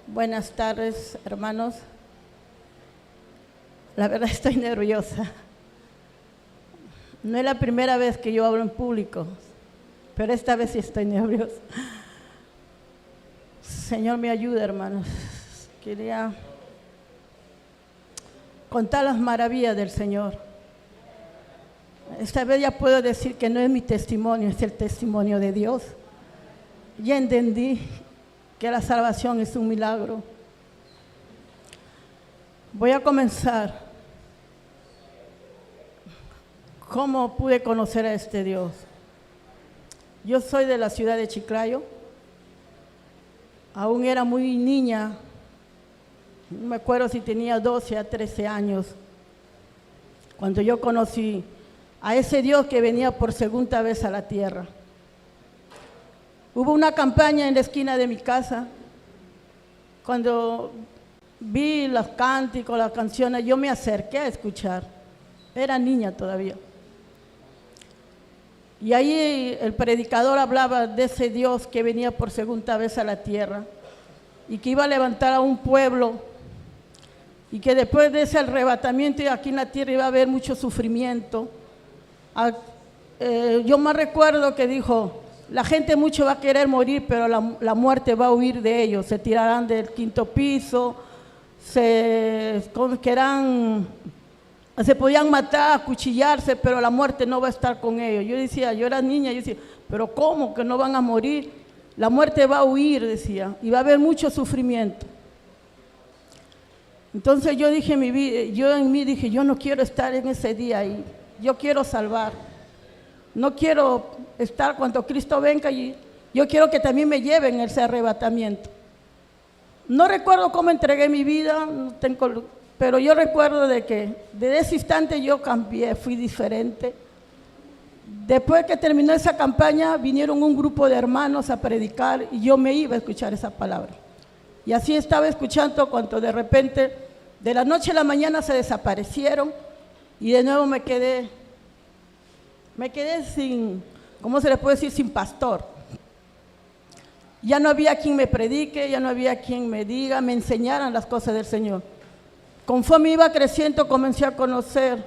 Buenas tardes, hermanos. La verdad estoy nerviosa. No es la primera vez que yo hablo en público, pero esta vez sí estoy nerviosa. Señor, me ayude, hermanos. Quería contar las maravillas del Señor. Esta vez ya puedo decir que no es mi testimonio, es el testimonio de Dios. Ya entendí que la salvación es un milagro. Voy a comenzar. ¿Cómo pude conocer a este Dios? Yo soy de la ciudad de Chiclayo. Aún era muy niña. No me acuerdo si tenía 12 a 13 años. Cuando yo conocí a ese Dios que venía por segunda vez a la tierra. Hubo una campaña en la esquina de mi casa. Cuando vi los cánticos, las canciones, yo me acerqué a escuchar. Era niña todavía. Y ahí el predicador hablaba de ese Dios que venía por segunda vez a la tierra y que iba a levantar a un pueblo y que después de ese arrebatamiento aquí en la tierra iba a haber mucho sufrimiento. Yo me recuerdo que dijo, la gente mucho va a querer morir, pero la muerte va a huir de ellos, se tirarán del quinto piso, se podían matar, acuchillarse, pero la muerte no va a estar con ellos. Yo decía, yo era niña, yo decía, pero ¿cómo que no van a morir? La muerte va a huir, decía, y va a haber mucho sufrimiento. Entonces yo dije, yo en mí dije, yo no quiero estar en ese día ahí, yo quiero salvar. No quiero estar cuando Cristo venga y yo quiero que también me lleven ese arrebatamiento. No recuerdo cómo entregué mi vida, pero yo recuerdo de que desde ese instante yo cambié, fui diferente. Después que terminó esa campaña, vinieron un grupo de hermanos a predicar y yo me iba a escuchar esa palabra. Y así estaba escuchando cuando de repente, de la noche a la mañana se desaparecieron y de nuevo me quedé sin, ¿cómo se le puede decir? Sin pastor. Ya no había quien me predique, ya no había quien me diga, me enseñaran las cosas del Señor. Conforme iba creciendo, comencé a conocer,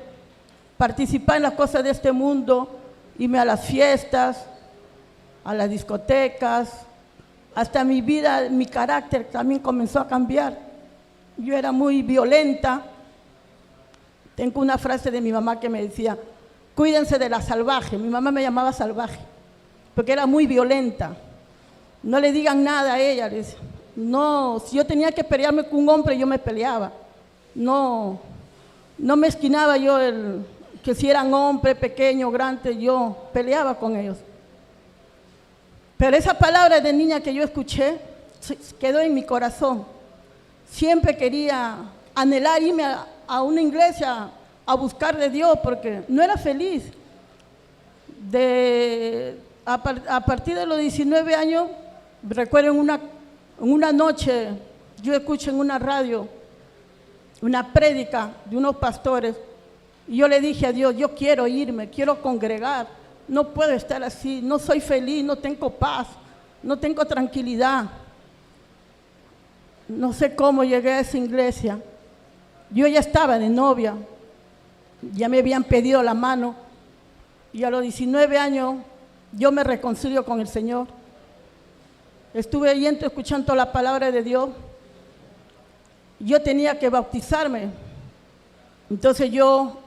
participar en las cosas de este mundo, irme a las fiestas, a las discotecas, hasta mi vida, mi carácter también comenzó a cambiar. Yo era muy violenta. Tengo una frase de mi mamá que me decía, cuídense de la salvaje. Mi mamá me llamaba salvaje, porque era muy violenta. No le digan nada a ella. No, si yo tenía que pelearme con un hombre, yo me peleaba. No me esquinaba yo, que si eran hombre, pequeño, grande, yo peleaba con ellos. Pero esa palabra de niña que yo escuché, quedó en mi corazón. Siempre quería anhelar irme a una iglesia a buscar de Dios, porque no era feliz. A partir de los 19 años, recuerdo en una noche, yo escuché en una radio una prédica de unos pastores, y yo le dije a Dios, yo quiero irme, quiero congregar, no puedo estar así, no soy feliz, no tengo paz, no tengo tranquilidad. No sé cómo llegué a esa iglesia. Yo ya estaba de novia, ya me habían pedido la mano, y a los 19 años yo me reconcilio con el Señor. Estuve yendo escuchando la palabra de Dios. Yo tenía que bautizarme, entonces yo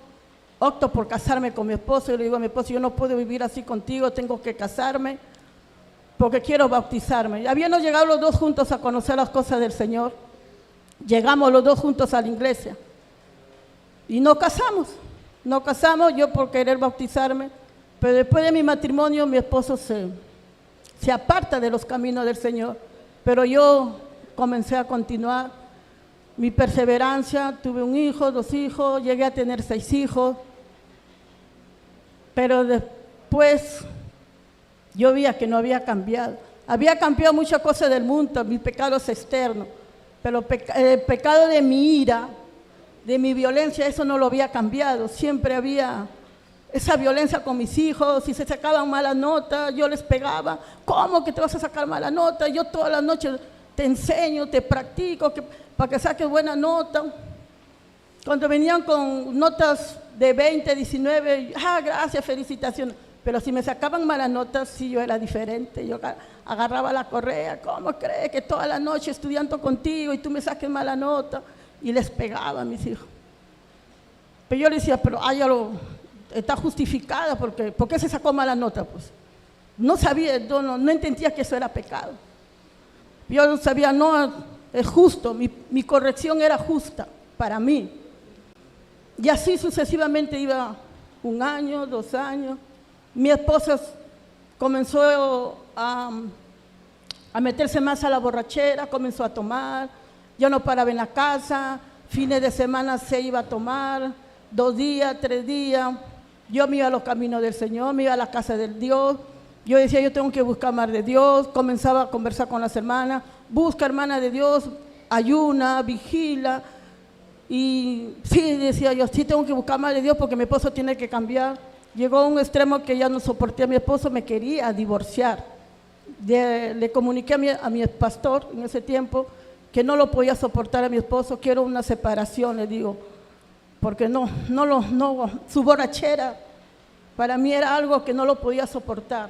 opto por casarme con mi esposo. Y le digo a mi esposo, yo no puedo vivir así contigo, tengo que casarme porque quiero bautizarme. Habíamos llegado los dos juntos a conocer las cosas del Señor. Llegamos los dos juntos a la iglesia y nos casamos yo por querer bautizarme, pero después de mi matrimonio mi esposo se aparta de los caminos del Señor, pero yo comencé a continuar mi perseverancia. Tuve un hijo, 2 hijos, llegué a tener 6 hijos, pero después yo veía que no había cambiado. Había cambiado muchas cosas del mundo, mis pecados externos, pero el pecado de mi ira, de mi violencia, eso no lo había cambiado. Siempre había esa violencia con mis hijos. Si se sacaban malas notas, yo les pegaba. ¿Cómo que te vas a sacar mala nota? Yo todas las noches te enseño, te practico, para que saques buena nota. Cuando venían con notas de 20, 19, gracias, felicitaciones. Pero si me sacaban malas notas, sí, yo era diferente. Yo agarraba la correa. ¿Cómo crees que toda la noche estudiando contigo y tú me saques mala nota? Y les pegaba a mis hijos. Pero yo le decía, pero está justificada, porque ¿por qué se sacó mala nota? Pues no sabía, no entendía que eso era pecado. Yo sabía, no, es justo, mi corrección era justa para mí. Y así sucesivamente iba 1 año, 2 años. Mi esposa comenzó a meterse más a la borrachera, comenzó a tomar, ya no paraba en la casa, fines de semana se iba a tomar, 2 días, 3 días. Yo me iba a los caminos del Señor, me iba a la casa del Dios. Yo decía, yo tengo que buscar más de Dios. Comenzaba a conversar con las hermanas, busca, hermana de Dios, ayuna, vigila. Y sí, decía yo, sí tengo que buscar más de Dios porque mi esposo tiene que cambiar. Llegó a un extremo que ya no soporté a mi esposo, me quería divorciar. Le comuniqué a mi pastor en ese tiempo que no lo podía soportar a mi esposo, quiero una separación, le digo, porque no, su borrachera para mí era algo que no lo podía soportar.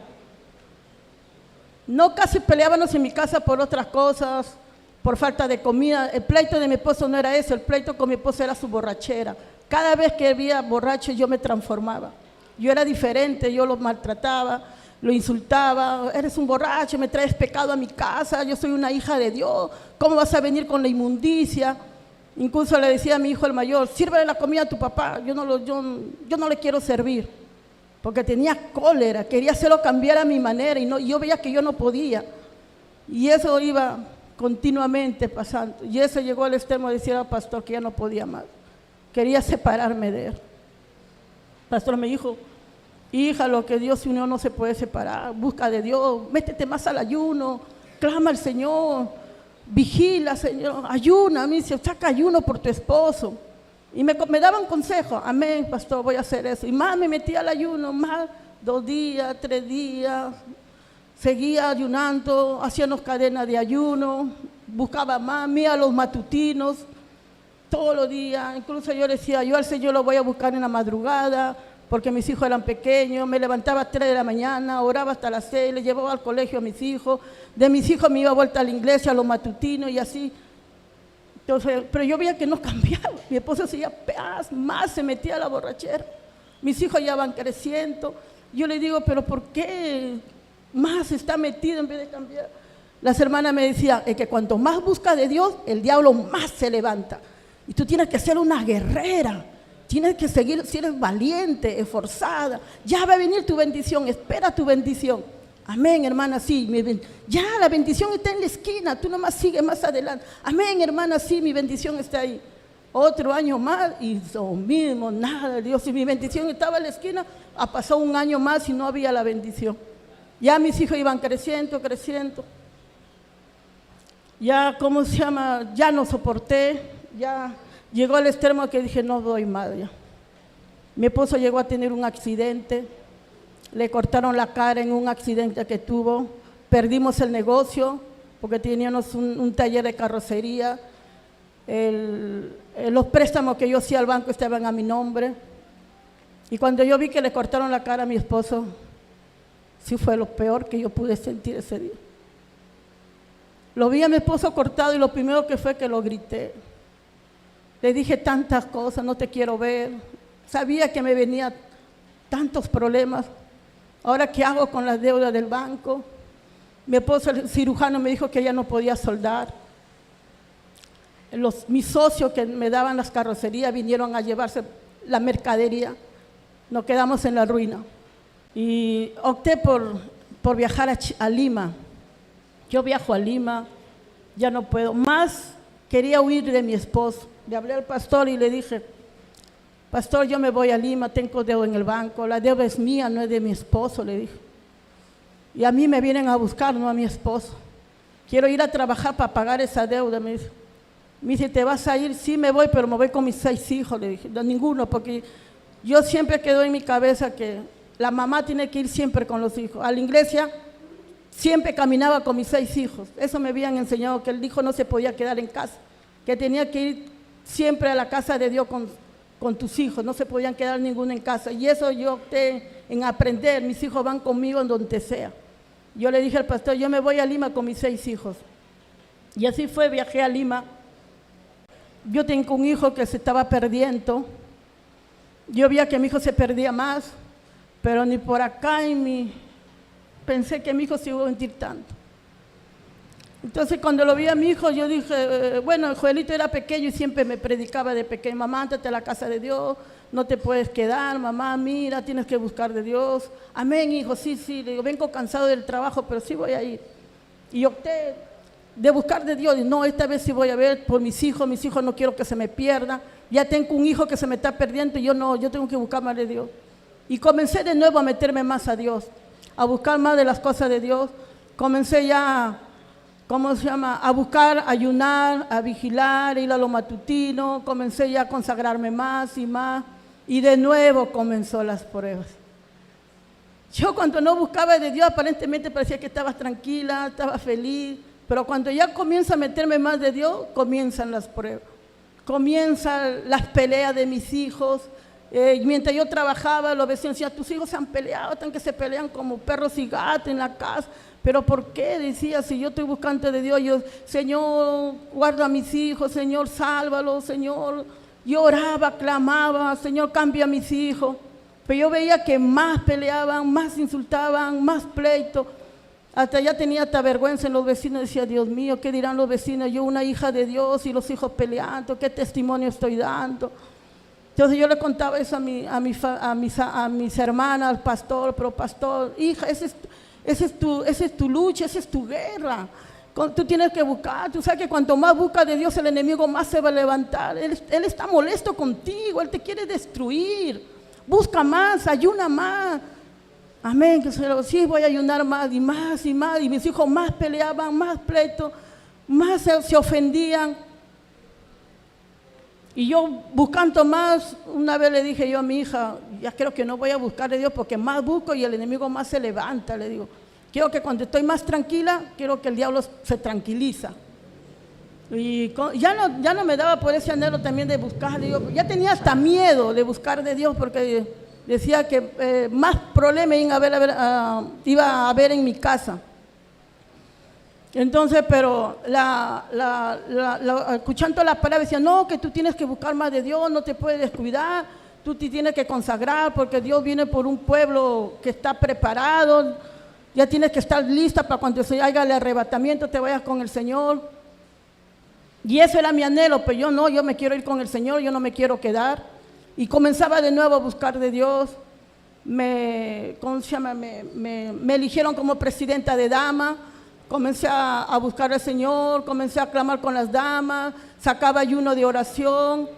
No casi peleábamos en mi casa por otras cosas, por falta de comida. El pleito de mi esposo no era eso, el pleito con mi esposo era su borrachera. Cada vez que había borracho yo me transformaba. Yo era diferente, yo lo maltrataba, lo insultaba. Eres un borracho, me traes pecado a mi casa, yo soy una hija de Dios, ¿cómo vas a venir con la inmundicia? Incluso le decía a mi hijo el mayor, sírvele la comida a tu papá, yo no le quiero servir, porque tenía cólera, quería hacerlo cambiar a mi manera y yo veía que yo no podía. Y eso iba continuamente pasando. Y eso llegó al extremo de decir al pastor que ya no podía más. Quería separarme de él. El pastor me dijo, hija, lo que Dios unió no se puede separar. Busca de Dios, métete más al ayuno, clama al Señor, vigila, Señor, ayuna. A mí dice, saca ayuno por tu esposo. Y me daban consejo, amén, pastor, voy a hacer eso. Y más me metí al ayuno, más 2 días, 3 días. Seguía ayunando, hacíamos cadenas de ayuno, buscaba más, mía los matutinos, todos los días. Incluso yo decía, yo al Señor lo voy a buscar en la madrugada, porque mis hijos eran pequeños. Me levantaba a 3 de la mañana, oraba hasta las 6, le llevaba al colegio a mis hijos. De mis hijos me iba a vuelta a la iglesia, a los matutinos y así. Entonces, pero yo veía que no cambiaba. Mi esposo seguía más se metía a la borrachera. Mis hijos ya van creciendo. Yo le digo, pero ¿por qué más está metido en vez de cambiar? Las hermanas me decían, es que cuanto más busca de Dios, el diablo más se levanta. Y tú tienes que ser una guerrera, tienes que seguir, si eres valiente, esforzada, ya va a venir tu bendición, espera tu bendición. Amén, hermana, sí, ya la bendición está en la esquina, tú nomás sigue más adelante. Amén, hermana, sí, mi bendición está ahí. Otro año más y lo mismo, nada, Dios, si mi bendición estaba en la esquina, pasó 1 año más y no había la bendición. Ya mis hijos iban creciendo. Ya, ¿cómo se llama? Ya no soporté, ya llegó al extremo que dije, no doy más ya. Mi esposo llegó a tener un accidente, le cortaron la cara en un accidente que tuvo, perdimos el negocio porque teníamos un taller de carrocería, los préstamos que yo hacía al banco estaban a mi nombre, y cuando yo vi que le cortaron la cara a mi esposo, sí fue lo peor que yo pude sentir ese día. Lo vi a mi esposo cortado y lo primero que fue que lo grité. Le dije tantas cosas, no te quiero ver. Sabía que me venían tantos problemas. Ahora, ¿qué hago con las deudas del banco? Mi esposo, el cirujano, me dijo que ya no podía soldar. Mis socios que me daban las carrocerías vinieron a llevarse la mercadería. Nos quedamos en la ruina. Y opté por viajar a Lima. Yo viajo a Lima, ya no puedo más, quería huir de mi esposo. Le hablé al pastor y le dije, pastor, yo me voy a Lima, tengo deuda en el banco, la deuda es mía, no es de mi esposo, le dije. Y a mí me vienen a buscar, no a mi esposo. Quiero ir a trabajar para pagar esa deuda, me dice. Me dice, ¿te vas a ir? Sí, me voy, pero me voy con mis 6 hijos, le dije. No, ninguno, porque yo siempre quedó en mi cabeza que la mamá tiene que ir siempre con los hijos. A la iglesia siempre caminaba con mis 6 hijos. Eso me habían enseñado, que el hijo no se podía quedar en casa, que tenía que ir siempre a la casa de Dios con tus hijos, no se podían quedar ninguno en casa. Y eso yo opté en aprender, mis hijos van conmigo en donde sea. Yo le dije al pastor, yo me voy a Lima con mis 6 hijos. Y así fue, viajé a Lima. Yo tengo un hijo que se estaba perdiendo. Yo veía que mi hijo se perdía más, pero ni por acá pensé que mi hijo se iba a mentir tanto. Entonces cuando lo vi a mi hijo, yo dije, bueno, Joelito era pequeño y siempre me predicaba de pequeño, mamá, ándate a la casa de Dios, no te puedes quedar, mamá, mira, tienes que buscar de Dios. Amén, hijo, sí, le digo, vengo cansado del trabajo, pero sí voy a ir. Y opté de buscar de Dios, y no, esta vez sí voy a ver por mis hijos no quiero que se me pierdan, ya tengo un hijo que se me está perdiendo y yo tengo que buscar más de Dios. Y comencé de nuevo a meterme más a Dios, a buscar más de las cosas de Dios. Comencé ya, a buscar, a ayunar, a vigilar, ir a lo matutino. Comencé ya a consagrarme más y más. Y de nuevo comenzó las pruebas. Yo cuando no buscaba de Dios, aparentemente parecía que estaba tranquila, estaba feliz. Pero cuando ya comienzo a meterme más de Dios, comienzan las pruebas. Comienzan las peleas de mis hijos. Mientras yo trabajaba, los vecinos decían, tus hijos se han peleado, tan que se pelean como perros y gatos en la casa. ¿Pero por qué? Decía, si yo estoy buscando de Dios, yo, Señor, guarda a mis hijos, Señor, sálvalos, Señor. Yo oraba, clamaba, Señor, cambia a mis hijos. Pero yo veía que más peleaban, más insultaban, más pleito. Hasta ya tenía hasta vergüenza en los vecinos. Decía, Dios mío, ¿qué dirán los vecinos? Yo, una hija de Dios, y los hijos peleando, ¿qué testimonio estoy dando? Entonces yo le contaba eso a mis hermanas, al pastor, pero pastor, hija, esa es tu lucha, esa es tu guerra. Tú tienes que buscar, tú sabes que cuanto más buscas de Dios el enemigo más se va a levantar. Él está molesto contigo, Él te quiere destruir. Busca más, ayuna más. Amén, que sí voy a ayunar más y más y más. Y mis hijos más peleaban, más pleito, más se ofendían. Y yo buscando más, una vez le dije yo a mi hija, ya creo que no voy a buscar de Dios porque más busco y el enemigo más se levanta, le digo. Quiero que cuando estoy más tranquila, quiero que el diablo se tranquiliza. Y ya no me daba por ese anhelo también de buscar de Dios. Ya tenía hasta miedo de buscar de Dios porque decía que más problemas iba a haber en mi casa. Entonces, pero escuchando la palabra decía, no, que tú tienes que buscar más de Dios, no te puedes descuidar, tú te tienes que consagrar porque Dios viene por un pueblo que está preparado, ya tienes que estar lista para cuando se haga el arrebatamiento te vayas con el Señor. Y eso era mi anhelo, pero yo me quiero ir con el Señor, yo no me quiero quedar. Y comenzaba de nuevo a buscar de Dios. Me eligieron como presidenta de damas. Comencé a buscar al Señor, comencé a clamar con las damas, sacaba ayuno de oración,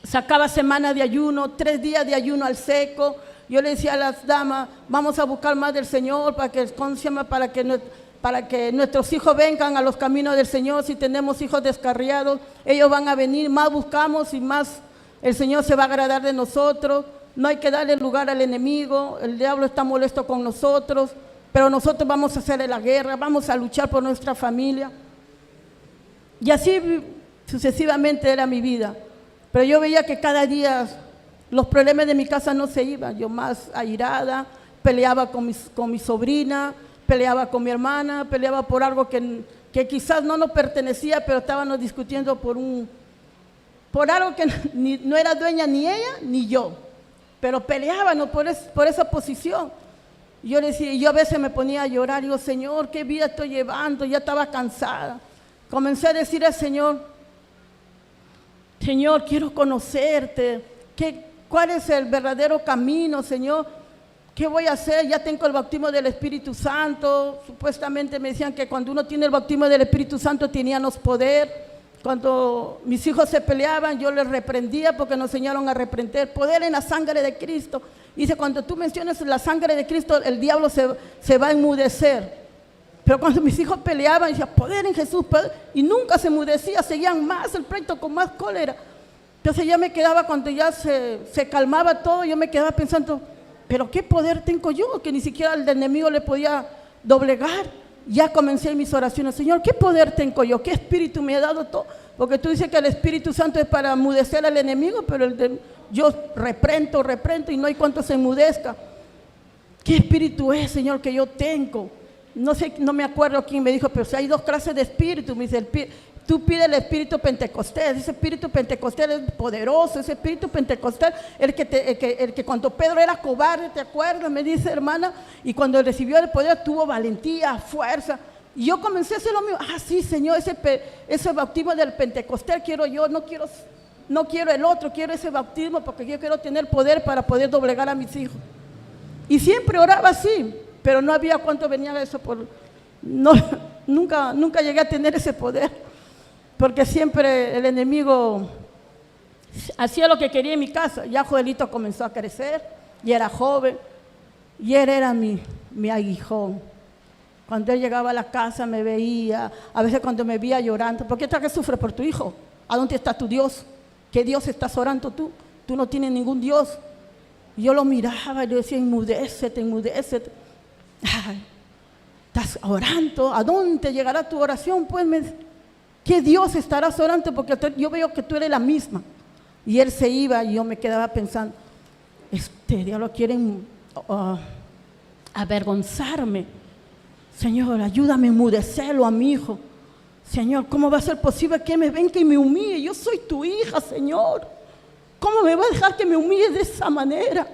sacaba semana de ayuno, 3 días de ayuno al seco. Yo le decía a las damas, vamos a buscar más del Señor para que nuestros hijos vengan a los caminos del Señor. Si tenemos hijos descarriados, ellos van a venir, más buscamos y más el Señor se va a agradar de nosotros. No hay que darle lugar al enemigo, el diablo está molesto con nosotros. Pero nosotros vamos a hacer la guerra, vamos a luchar por nuestra familia. Y así sucesivamente era mi vida. Pero yo veía que cada día los problemas de mi casa no se iban. Yo más airada, peleaba con mi sobrina, peleaba con mi hermana, peleaba por algo que quizás no nos pertenecía, pero estábamos discutiendo por algo que no era dueña ni ella ni yo. Pero peleábamos por esa posición. Yo a veces me ponía a llorar, digo, Señor, ¿qué vida estoy llevando? Ya estaba cansada. Comencé a decir al Señor, Señor, quiero conocerte. ¿Cuál es el verdadero camino, Señor? ¿Qué voy a hacer? Ya tengo el bautismo del Espíritu Santo. Supuestamente me decían que cuando uno tiene el bautismo del Espíritu Santo teníamos poder. Cuando mis hijos se peleaban, yo les reprendía porque nos enseñaron a reprender. Poder en la sangre de Cristo. Dice, cuando tú mencionas la sangre de Cristo, el diablo se va a enmudecer. Pero cuando mis hijos peleaban, decía, poder en Jesús, poder, y nunca se enmudecía, seguían más el pleito con más cólera. Entonces ya me quedaba, cuando ya se calmaba todo, yo me quedaba pensando, pero ¿qué poder tengo yo? Que ni siquiera el enemigo le podía doblegar, ya comencé mis oraciones. Señor, ¿qué poder tengo yo? ¿Qué espíritu me ha dado todo? Porque tú dices que el Espíritu Santo es para enmudecer al enemigo, pero yo reprendo y no hay cuanto se enmudezca. ¿Qué espíritu es, Señor, que yo tengo? No sé, no me acuerdo quién me dijo, pero si hay dos clases de espíritu, me dice, tú pides el espíritu pentecostés. Ese espíritu pentecostés es poderoso, ese espíritu pentecostés, el que cuando Pedro era cobarde, ¿te acuerdas? Me dice, hermana, y cuando recibió el poder tuvo valentía, fuerza. Y yo comencé a hacer lo mío. Sí, Señor, ese bautismo del pentecostés quiero yo, no quiero el otro, quiero ese bautismo porque yo quiero tener poder para poder doblegar a mis hijos. Y siempre oraba así, pero no había cuánto venía eso nunca llegué a tener ese poder, porque siempre el enemigo hacía lo que quería en mi casa. Ya Joelito comenzó a crecer, y era joven, y él era mi aguijón. Cuando él llegaba a la casa me veía, a veces cuando me veía llorando, ¿por qué estás que sufres por tu hijo? ¿A dónde está tu Dios? ¿Qué Dios estás orando tú? Tú no tienes ningún Dios. Y yo lo miraba y le decía, enmudécete. Ay, estás orando, ¿a dónde llegará tu oración? Pues, ¿qué Dios estarás orando? Porque yo veo que tú eres la misma. Y él se iba y yo me quedaba pensando, diablo quieren avergonzarme. Señor, ayúdame a enmudecerlo a mi hijo. Señor, ¿cómo va a ser posible que me venga y me humille? Yo soy tu hija, Señor. ¿Cómo me va a dejar que me humille de esa manera?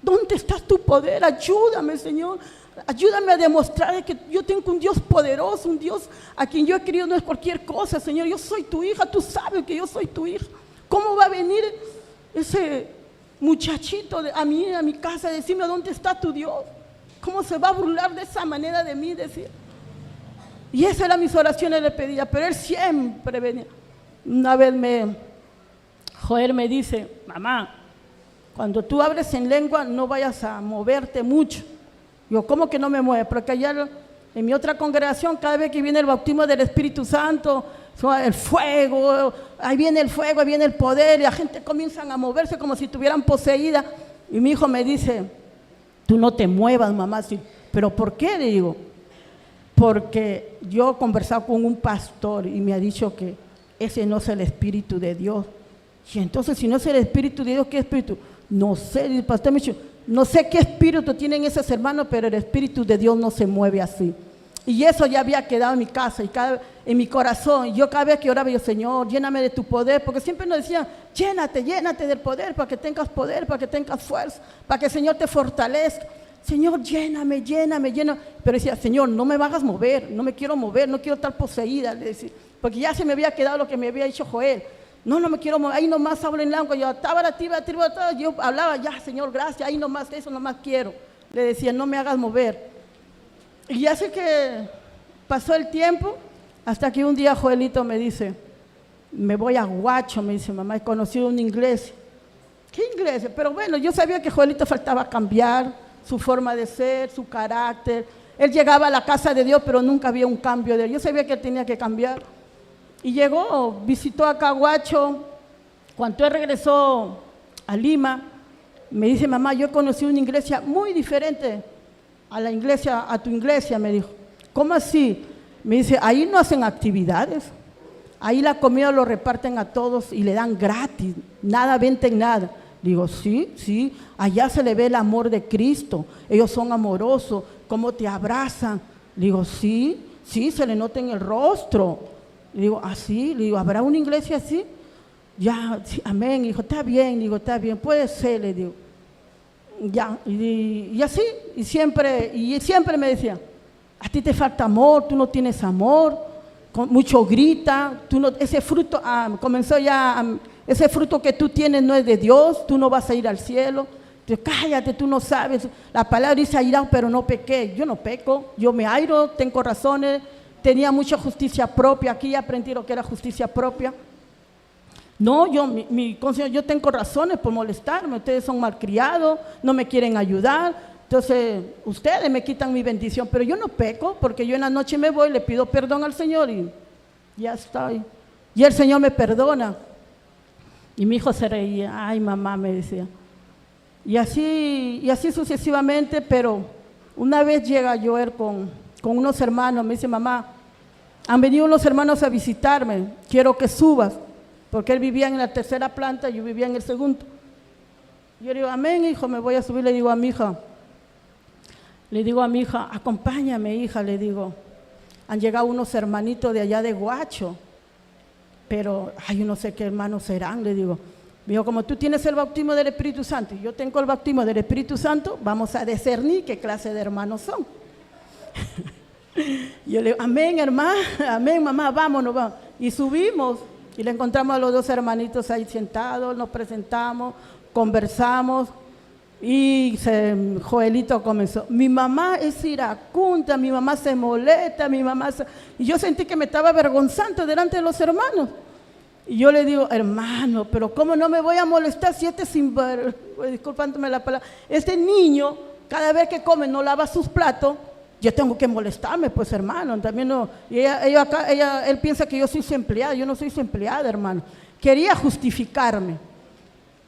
¿Dónde está tu poder? Ayúdame, Señor. Ayúdame a demostrar que yo tengo un Dios poderoso, un Dios a quien yo he querido, no es cualquier cosa, Señor. Yo soy tu hija, tú sabes que yo soy tu hija. ¿Cómo va a venir ese muchachito a mi casa a decirme dónde está tu Dios? ¿Cómo se va a burlar de esa manera de mí? Decir. Y esas eran mis oraciones, le pedía, pero él siempre venía. Una vez Joel me dice, mamá, cuando tú hables en lengua no vayas a moverte mucho. Yo, ¿cómo que no me mueve? Porque allá en mi otra congregación, cada vez que viene el bautismo del Espíritu Santo, el fuego, ahí viene el fuego, ahí viene el poder, y la gente comienza a moverse como si estuvieran poseídas. Y mi hijo me dice, tú no te muevas, mamá. Sí, ¿pero por qué? Le digo, porque yo he conversado con un pastor y me ha dicho que ese no es el Espíritu de Dios. Y entonces, si no es el Espíritu de Dios, ¿qué espíritu? No sé, el pastor me dijo, no sé qué espíritu tienen esos hermanos, pero el Espíritu de Dios no se mueve así. Y eso ya había quedado en mi casa y en mi corazón. Y yo cada vez que oraba, yo, Señor, lléname de tu poder, porque siempre nos decían, llénate del poder, para que tengas poder, para que tengas fuerza, para que el Señor te fortalezca. Señor, lléname. Pero decía, Señor, no me hagas mover, no me quiero mover, no quiero estar poseída, le decía, porque ya se me había quedado lo que me había dicho Joel. No me quiero mover, ahí nomás hablo en lengua, yo hablaba, ya, Señor, gracias, ahí nomás, eso nomás quiero. Le decía, no me hagas mover. Y ya sé que pasó el tiempo, hasta que un día Joelito me dice, me voy a Guacho, me dice, mamá, he conocido un inglés. ¿Qué inglés? Pero bueno, yo sabía que Joelito faltaba cambiar su forma de ser, su carácter. Él llegaba a la casa de Dios, pero nunca había un cambio de él. Yo sabía que él tenía que cambiar. Y llegó, visitó a Caguacho. Cuando él regresó a Lima, me dice, mamá, yo conocí una iglesia muy diferente a tu iglesia, me dijo. ¿Cómo así? Me dice, ahí no hacen actividades, ahí la comida lo reparten a todos y le dan gratis, nada venden nada. Digo, sí, allá se le ve el amor de Cristo, ellos son amorosos, cómo te abrazan. Digo, sí, se le nota en el rostro. Digo, ¿así? Le digo, ¿habrá una iglesia así? Ya, sí, amén. Dijo, está bien, puede ser, le digo. Ya, y así, y siempre me decía, a ti te falta amor, tú no tienes amor, mucho grita, ese fruto, ese fruto que tú tienes no es de Dios, tú no vas a ir al cielo. Entonces, cállate, tú no sabes, la palabra dice airado, pero no pequé. Yo no peco, yo me airo, tengo razones, tenía mucha justicia propia, aquí aprendí lo que era justicia propia. No, yo tengo razones por molestarme, ustedes son malcriados, no me quieren ayudar, entonces ustedes me quitan mi bendición, pero yo no peco, porque yo en la noche me voy, le pido perdón al Señor y ya está. Y el Señor me perdona. Y mi hijo se reía, ay mamá, me decía. Y así sucesivamente, pero una vez llega Joel con unos hermanos, me dice, mamá, han venido unos hermanos a visitarme, quiero que subas, porque él vivía en la tercera planta, yo vivía en el segundo. Yo le digo, amén, hijo, me voy a subir, le digo a mi hija, acompáñame, hija, le digo, han llegado unos hermanitos de allá de Guacho, pero yo no sé qué hermanos serán, le digo. Me dijo, como tú tienes el bautismo del Espíritu Santo y yo tengo el bautismo del Espíritu Santo, vamos a discernir qué clase de hermanos son. Yo le digo, amén, hermana, amén, mamá, vámonos, vamos. Y subimos y le encontramos a los dos hermanitos ahí sentados, nos presentamos, conversamos y Joelito comenzó. Mi mamá es iracunda, mi mamá se molesta, y yo sentí que me estaba avergonzando delante de los hermanos. Y yo le digo, hermano, pero ¿cómo no me voy a molestar si disculpándome la palabra, este niño, cada vez que come no lava sus platos, yo tengo que molestarme, pues hermano, también no. Y él piensa que yo soy su empleada, yo no soy su empleada, hermano. Quería justificarme.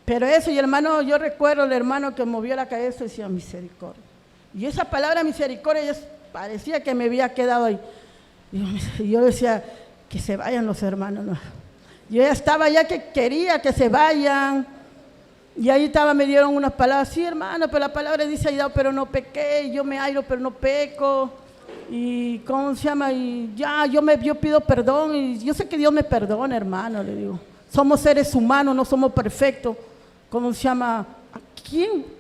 Pero eso, y hermano, yo recuerdo el hermano que movió la cabeza y decía, misericordia. Y esa palabra misericordia parecía que me había quedado ahí. Y yo decía, que se vayan los hermanos, no. Yo ya estaba que quería que se vayan, y ahí me dieron unas palabras, sí hermano, pero la palabra dice ayudado, pero no pequé, yo me airo, pero no peco, y ¿cómo se llama? Y ya, yo pido perdón, y yo sé que Dios me perdona, hermano, le digo, somos seres humanos, no somos perfectos, ¿cómo se llama?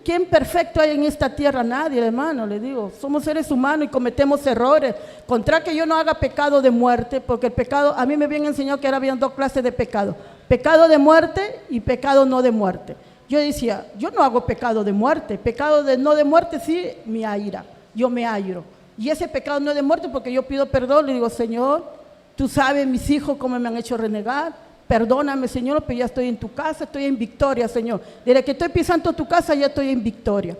¿Quién perfecto hay en esta tierra? Nadie, hermano, le digo. Somos seres humanos y cometemos errores. Contra que yo no haga pecado de muerte, porque el pecado, a mí me habían enseñado que ahora habían dos clases de pecado. Pecado de muerte y pecado no de muerte. Yo decía, yo no hago pecado de muerte. Pecado de no de muerte sí, me aira. Yo me airo. Y ese pecado no de muerte porque yo pido perdón. Le digo, Señor, tú sabes mis hijos cómo me han hecho renegar. Perdóname, Señor, pero ya estoy en tu casa, estoy en victoria, Señor. Desde que estoy pisando tu casa, ya estoy en victoria.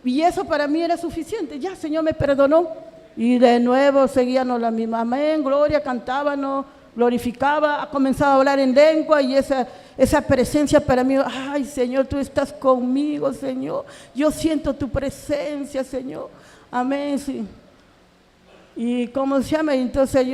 Y eso para mí era suficiente. Ya, Señor, me perdonó. Y de nuevo seguíamos la misma. Amén, gloria, cantábamos, glorificaba, comenzaba a hablar en lengua y esa presencia para mí, ay, Señor, tú estás conmigo, Señor. Yo siento tu presencia, Señor. Amén, sí. Y ¿cómo se llama? Entonces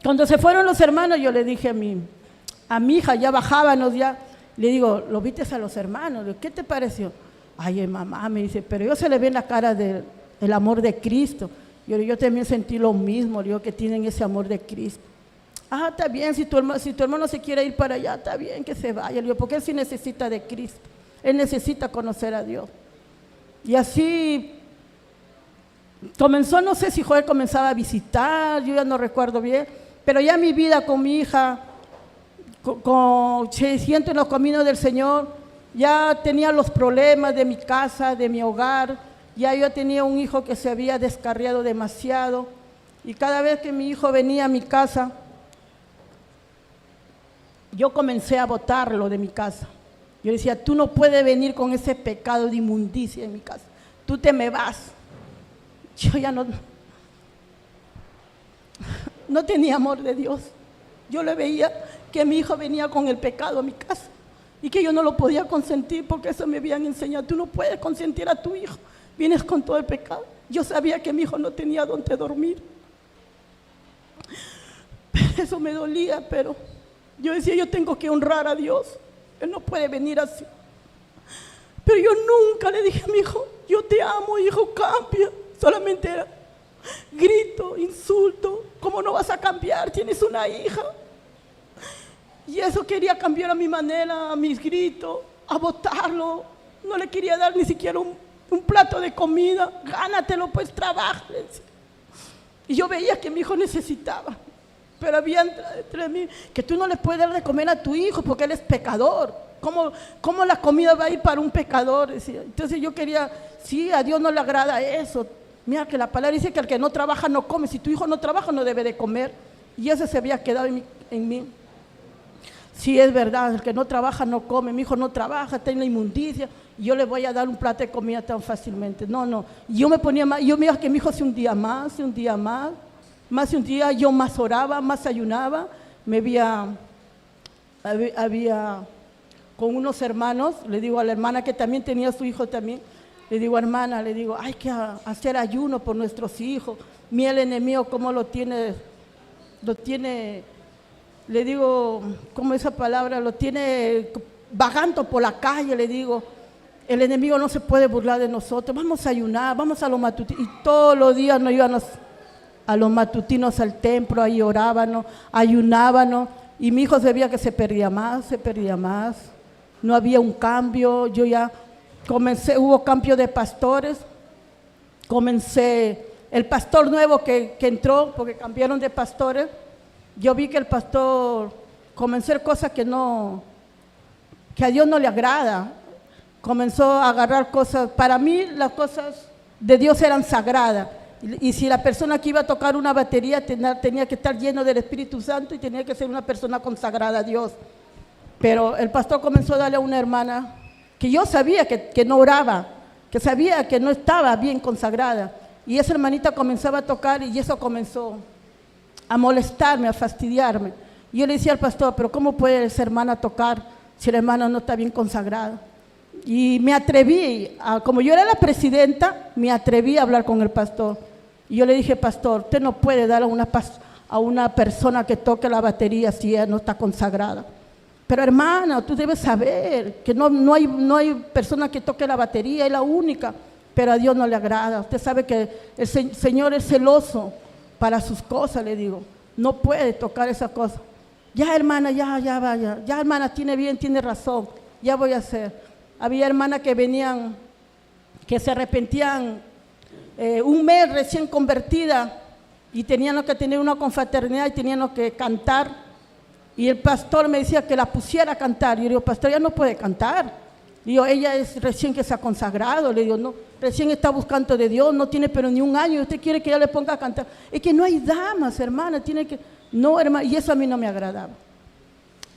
cuando se fueron los hermanos, yo le dije a mi hija, ya bajábamos, ya, le digo, ¿lo viste a los hermanos? ¿Qué te pareció? Ay, mamá, me dice, pero yo se le ve en la cara del amor de Cristo. Yo también sentí lo mismo, digo, que tienen ese amor de Cristo. Está bien, si tu hermano se quiere ir para allá, está bien que se vaya. Le digo, porque él sí necesita de Cristo, él necesita conocer a Dios. Y así comenzó, no sé si Joel comenzaba a visitar, yo ya no recuerdo bien, pero ya mi vida con mi hija, se siento en los caminos del Señor, ya tenía los problemas de mi casa, de mi hogar, ya yo tenía un hijo que se había descarriado demasiado, y cada vez que mi hijo venía a mi casa, yo comencé a botarlo de mi casa. Yo decía, tú no puedes venir con ese pecado de inmundicia en mi casa, tú te me vas. Yo ya no tenía amor de Dios. Yo le veía que mi hijo venía con el pecado a mi casa y que yo no lo podía consentir porque eso me habían enseñado. Tú no puedes consentir a tu hijo, vienes con todo el pecado. Yo sabía que mi hijo no tenía dónde dormir. Eso me dolía, pero yo decía, yo tengo que honrar a Dios. Él no puede venir así. Pero yo nunca le dije a mi hijo, yo te amo, hijo, cambia. Solamente era grito, insulto, ¿cómo no vas a cambiar? Tienes una hija. Y eso quería cambiar a mi manera, a mis gritos, a botarlo. No le quería dar ni siquiera un plato de comida. Gánatelo, pues trabaja. Y yo veía que mi hijo necesitaba. Pero había entre mí que tú no le puedes dar de comer a tu hijo porque él es pecador. ¿Cómo la comida va a ir para un pecador? Decía. Entonces yo quería, sí, a Dios no le agrada eso. Mira que la palabra dice que el que no trabaja no come. Si tu hijo no trabaja no debe de comer. Y eso se había quedado en mí. Sí, es verdad, el que no trabaja no come. Mi hijo no trabaja, está en la inmundicia. Y yo le voy a dar un plato de comida tan fácilmente. No. Y yo me ponía más, yo miraba que mi hijo hace un día más, un día, yo más oraba, más ayunaba. Había con unos hermanos, le digo a la hermana que también tenía su hijo también, Le digo, hermana, le digo, hay que hacer ayuno por nuestros hijos. Mira el enemigo cómo lo tiene, le digo, ¿cómo esa palabra? Lo tiene vagando por la calle, le digo. El enemigo no se puede burlar de nosotros. Vamos a ayunar, vamos a los matutinos. Y todos los días nos íbamos a los matutinos al templo, ahí orábamos, ayunábamos. Y mi hijo se veía que se perdía más. No había un cambio. Yo ya comencé, hubo cambio de pastores. El pastor nuevo que entró, porque cambiaron de pastores, yo vi que el pastor comenzó a hacer cosas que a Dios no le agrada. Comenzó a agarrar cosas, para mí las cosas de Dios eran sagradas. Y si la persona que iba a tocar una batería tenía que estar lleno del Espíritu Santo y tenía que ser una persona consagrada a Dios. Pero el pastor comenzó a darle a una hermana que yo sabía que no oraba, que sabía que no estaba bien consagrada. Y esa hermanita comenzaba a tocar y eso comenzó a molestarme, a fastidiarme. Y yo le decía al pastor, pero ¿cómo puede esa hermana tocar si la hermana no está bien consagrada? Y me atreví, como yo era la presidenta, me atreví a hablar con el pastor. Y yo le dije, pastor, usted no puede dar a una persona que toque la batería si ella no está consagrada. Pero hermana, tú debes saber que no hay persona que toque la batería, es la única, pero a Dios no le agrada. Usted sabe que el Señor es celoso para sus cosas, le digo. No puede tocar esas cosas. Ya hermana, ya vaya. Ya hermana, tiene razón, ya voy a hacer. Había hermanas que venían, que se arrepentían un mes recién convertida y tenían que tener una confraternidad y tenían que cantar. Y el pastor me decía que la pusiera a cantar. Y yo digo, pastor, ya no puede cantar. Y yo, ella es recién que se ha consagrado. Le digo, no, recién está buscando de Dios, no tiene pero ni un año. Y usted quiere que ella le ponga a cantar. Es que no hay damas, hermana, no, hermana, y eso a mí no me agradaba.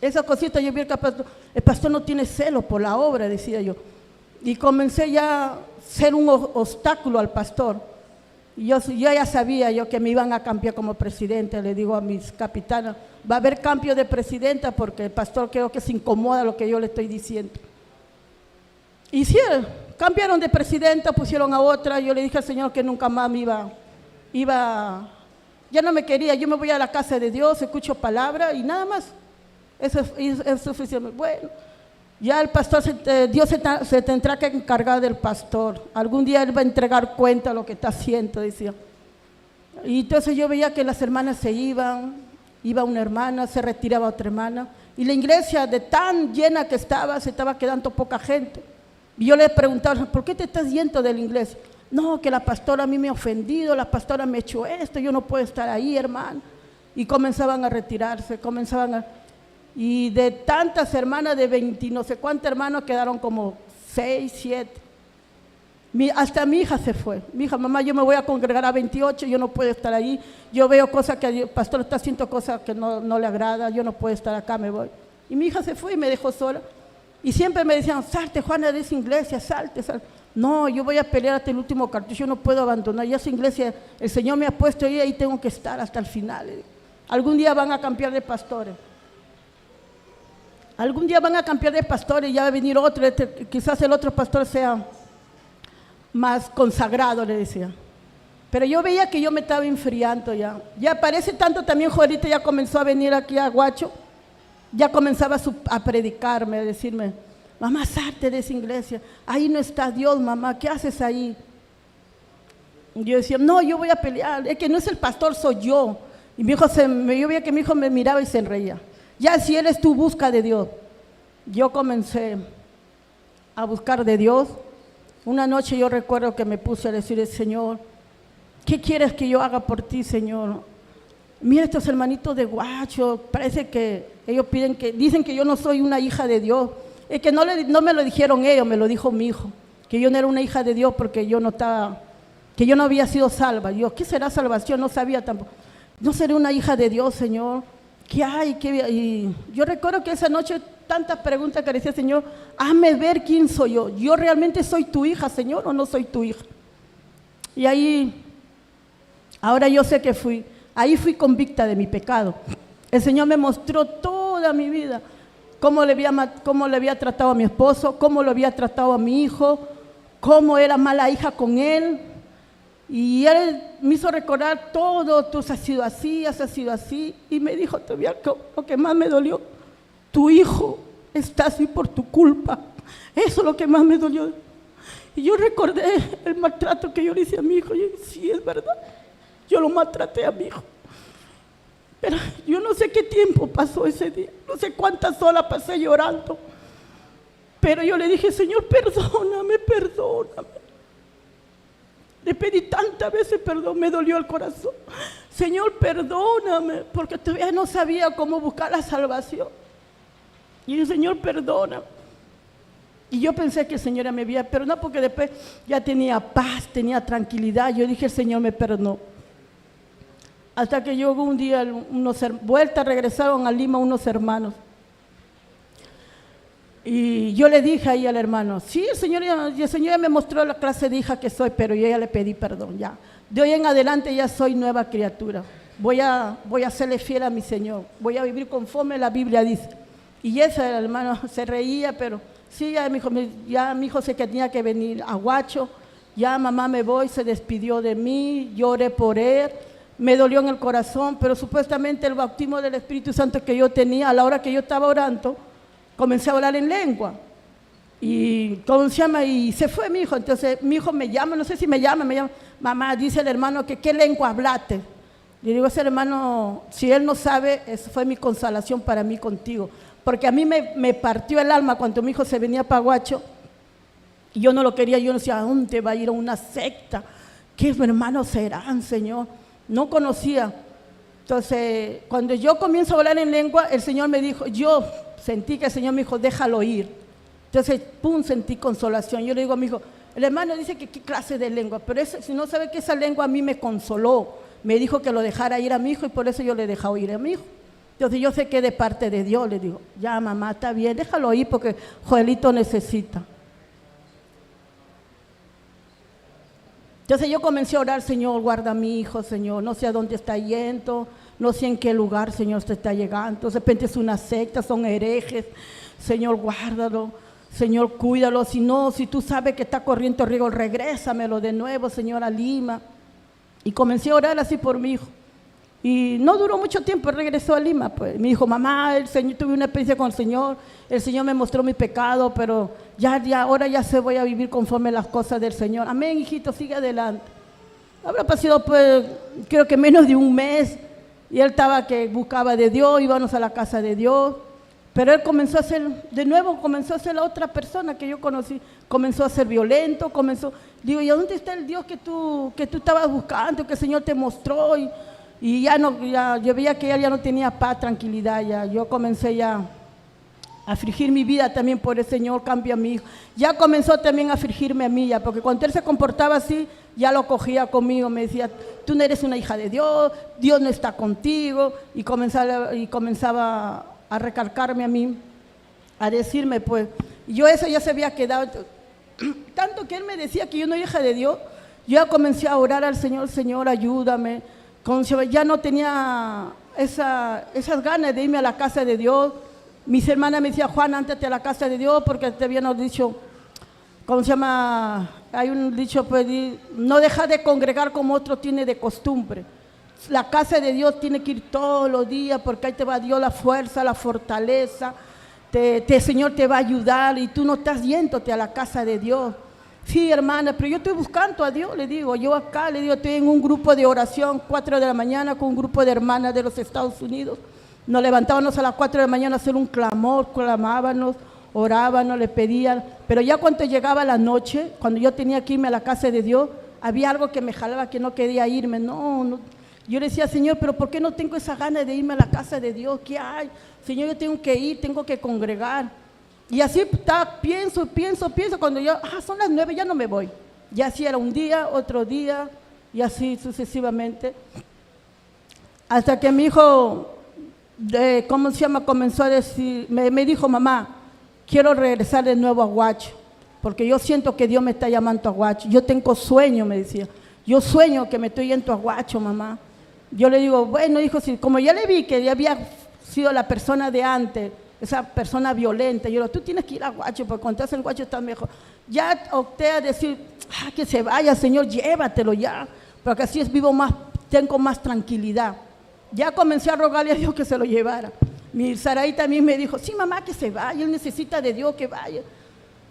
Esa cosita yo vi que el pastor no tiene celo por la obra, decía yo. Y comencé ya a ser un obstáculo al pastor. Y yo ya sabía que me iban a cambiar como presidente. Le digo a mis capitanas, va a haber cambio de presidenta porque el pastor creo que se incomoda lo que yo le estoy diciendo. Y sí, cambiaron de presidenta, pusieron a otra. Yo le dije al Señor que nunca más me iba, ya no me quería. Yo me voy a la casa de Dios, escucho palabra y nada más. Eso es suficiente. Bueno, ya el pastor, Dios se tendrá que encargar del pastor. Algún día él va a entregar cuenta de lo que está haciendo, decía. Y entonces yo veía que las hermanas se iba una hermana, se retiraba otra hermana. Y la iglesia de tan llena que se estaba quedando poca gente. Y yo le preguntaba, ¿por qué te estás yendo de la iglesia? No, que la pastora a mí me ha ofendido, la pastora me ha hecho esto, yo no puedo estar ahí, hermano. Y comenzaban a retirarse, y de tantas hermanas, de 20 no sé cuántos hermanos, quedaron como 6, 7. Hasta mi hija se fue. Mi hija, mamá, yo me voy a congregar a 28, yo no puedo estar ahí. Yo veo cosas que el pastor está haciendo cosas que no le agrada, yo no puedo estar acá, me voy. Y mi hija se fue y me dejó sola. Y siempre me decían, salte Juana de esa iglesia, salte. No, yo voy a pelear hasta el último cartucho, yo no puedo abandonar. Ya esa iglesia, el Señor me ha puesto ahí tengo que estar hasta el final. Algún día van a cambiar de pastores. Algún día van a cambiar de pastores y ya va a venir otro, quizás el otro pastor sea más consagrado, le decía. Pero yo veía que yo me estaba enfriando ya. Ya parece tanto también, Juanita ya comenzó a venir aquí a Guacho, ya comenzaba a predicarme, a decirme, mamá, salte de esa iglesia, ahí no está Dios, mamá, ¿qué haces ahí? Y yo decía, no, yo voy a pelear, es que no es el pastor, soy yo. Y mi hijo yo veía que mi hijo me miraba y se reía. Ya si eres tú, busca de Dios. Yo comencé a buscar de Dios. Una noche yo recuerdo que me puse a decir, Señor, ¿qué quieres que yo haga por ti, Señor? Mira estos hermanitos de Guacho, parece que ellos dicen que yo no soy una hija de Dios. Es que no me lo dijeron ellos, me lo dijo mi hijo, que yo no era una hija de Dios porque yo no había sido salva. Yo, ¿qué será salvación? No sabía tampoco. No seré una hija de Dios, Señor. ¿Qué hay? Y yo recuerdo que esa noche tantas preguntas que le decía, Señor, hazme ver quién soy yo. ¿Yo realmente soy tu hija, Señor, o no soy tu hija? Y ahora yo sé que ahí fui convicta de mi pecado. El Señor me mostró toda mi vida, cómo le había tratado a mi esposo, cómo lo había tratado a mi hijo, cómo era mala hija con él. Y él me hizo recordar todo, tú has sido así, has sido así. Y me dijo todavía lo que más me dolió, tu hijo está así por tu culpa. Eso es lo que más me dolió. Y yo recordé el maltrato que yo le hice a mi hijo. Y dije, sí, es verdad, yo lo maltraté a mi hijo. Pero yo no sé qué tiempo pasó ese día, no sé cuántas horas pasé llorando. Pero yo le dije, Señor, perdóname, perdóname. Le pedí tantas veces perdón, me dolió el corazón. Señor, perdóname, porque todavía no sabía cómo buscar la salvación. Y el Señor, perdóname. Y yo pensé que el Señor me había perdonado, porque después ya tenía paz, tenía tranquilidad. Yo dije, el Señor me perdonó. Hasta que yo un día, vueltas, regresaron a Lima unos hermanos. Y yo le dije ahí al hermano, sí, el Señor ya me mostró la clase de hija que soy, pero yo ya le pedí perdón, ya. De hoy en adelante ya soy nueva criatura. Voy a serle fiel a mi Señor, voy a vivir conforme la Biblia dice. Y ese hermano se reía, pero sí, ya mi hijo sé que tenía que venir a Huacho, ya mamá me voy, se despidió de mí, lloré por él, me dolió en el corazón, pero supuestamente el bautismo del Espíritu Santo que yo tenía, a la hora que yo estaba orando, comencé a hablar en lengua. Y ¿cómo se llama? Y se fue mi hijo. Entonces mi hijo me llama, no sé si me llama, mamá, dice el hermano que qué lengua hablaste. Le digo, ese hermano, si él no sabe, eso fue mi consolación para mí contigo. Porque a mí me partió el alma cuando mi hijo se venía para Huacho. Y yo no lo quería, yo decía, ¿a dónde va a ir a una secta? ¿Qué hermanos serán, Señor? No conocía. Entonces, cuando yo comienzo a hablar en lengua, el Señor me dijo, yo sentí que el Señor me dijo, déjalo ir. Entonces, pum, sentí consolación. Yo le digo a mi hijo, el hermano dice que qué clase de lengua, pero si no sabe que esa lengua a mí me consoló. Me dijo que lo dejara ir a mi hijo y por eso yo le he dejado ir a mi hijo. Entonces, yo sé que de parte de Dios, le digo, ya mamá, está bien, déjalo ir porque Joelito necesita. Entonces yo comencé a orar, Señor, guarda a mi hijo, Señor, no sé a dónde está yendo, no sé en qué lugar, Señor, se está llegando. De repente es una secta, son herejes, Señor, guárdalo, Señor, cuídalo. Si tú sabes que está corriendo riesgo, regrésamelo de nuevo, Señor, a Lima. Y comencé a orar así por mi hijo. Y no duró mucho tiempo, regresó a Lima. Pues me dijo, mamá, tuve una experiencia con el Señor me mostró mi pecado, pero ahora ya voy a vivir conforme las cosas del Señor. Amén, hijito, sigue adelante. Habrá pasado, pues, creo que menos de un mes, y él estaba que buscaba de Dios, íbamos a la casa de Dios, pero él comenzó a ser la otra persona que yo conocí, comenzó a ser violento, digo, ¿y a dónde está el Dios que tú estabas buscando, que el Señor te mostró? Y yo veía que él ya no tenía paz, tranquilidad, yo comencé ya a afligir mi vida también por el Señor, cambia a mi hijo. Ya comenzó también a afligirme a mí, porque cuando él se comportaba así, ya lo cogía conmigo, me decía, tú no eres una hija de Dios, Dios no está contigo, y comenzaba a recalcarme a mí, a decirme, pues, yo eso ya se había quedado, tanto que él me decía que yo no era hija de Dios, yo ya comencé a orar al Señor, Señor, ayúdame, ya no tenía esas ganas de irme a la casa de Dios. Mis hermanas me decían, Juan, ándate a la casa de Dios porque te habían dicho, hay un dicho, pues, no deja de congregar como otro tiene de costumbre. La casa de Dios tiene que ir todos los días porque ahí te va Dios la fuerza, la fortaleza, el Señor te va a ayudar y tú no estás yéndote a la casa de Dios. Sí, hermana, pero yo estoy buscando a Dios, le digo, yo acá, le digo, estoy en un grupo de oración, 4 de la mañana, con un grupo de hermanas de los Estados Unidos. Nos levantábamos a las 4 de la mañana a hacer un clamor, clamábamos, orábamos, le pedían, pero ya cuando llegaba la noche, cuando yo tenía que irme a la casa de Dios, había algo que me jalaba que no quería irme, no. Yo le decía, Señor, pero ¿por qué no tengo esa gana de irme a la casa de Dios? ¿Qué hay? Señor, yo tengo que ir, tengo que congregar. Y así pienso, cuando son las 9, ya no me voy. Y así era un día, otro día, y así sucesivamente. Hasta que mi hijo, comenzó a decir, me dijo, mamá, quiero regresar de nuevo a Huacho, porque yo siento que Dios me está llamando a Huacho. Yo tengo sueño, me decía. Yo sueño que me estoy yendo a Huacho, mamá. Yo le digo, bueno, hijo, como ya le vi que ya había sido la persona de antes, esa persona violenta, yo le digo, tú tienes que ir a Huacho, porque cuando estás en Huacho estás mejor. Ya opté a decir, que se vaya, Señor, llévatelo ya, porque así vivo más, tengo más tranquilidad. Ya comencé a rogarle a Dios que se lo llevara. Mi Saraí también me dijo, sí, mamá, que se vaya, él necesita de Dios que vaya.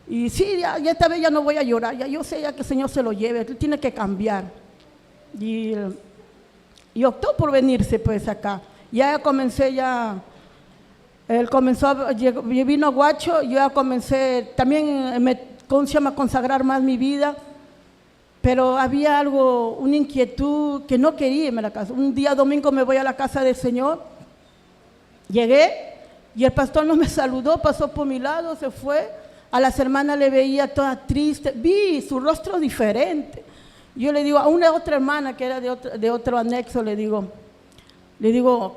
Y sí, ya esta vez ya no voy a llorar, ya yo sé ya que el Señor se lo lleve, él tiene que cambiar. Y optó por venirse pues acá. Ya comencé él comenzó, vino a Huacho, yo ya comencé también a consagrar más mi vida, pero había algo, una inquietud que no quería irme a la casa. Un día domingo me voy a la casa del Señor, llegué y el pastor no me saludó, pasó por mi lado, se fue. A las hermanas le veía toda triste, vi su rostro diferente. Yo le digo a una otra hermana que era de otro anexo, le digo,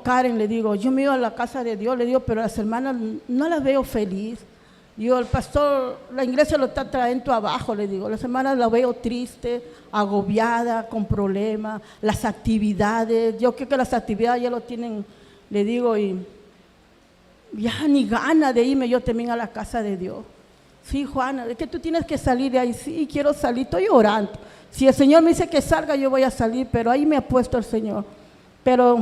Karen, le digo, yo me iba a la casa de Dios, le digo, pero las hermanas no las veo feliz. Digo, el pastor, la iglesia lo está trayendo abajo, le digo, las hermanas la veo triste, agobiada, con problemas, las actividades, yo creo que las actividades ya lo tienen, le digo, y ya ni gana de irme yo también a la casa de Dios. Sí, Juana, es que tú tienes que salir de ahí. Sí, quiero salir, estoy orando. Si el Señor me dice que salga, yo voy a salir, pero ahí me ha puesto el Señor. Pero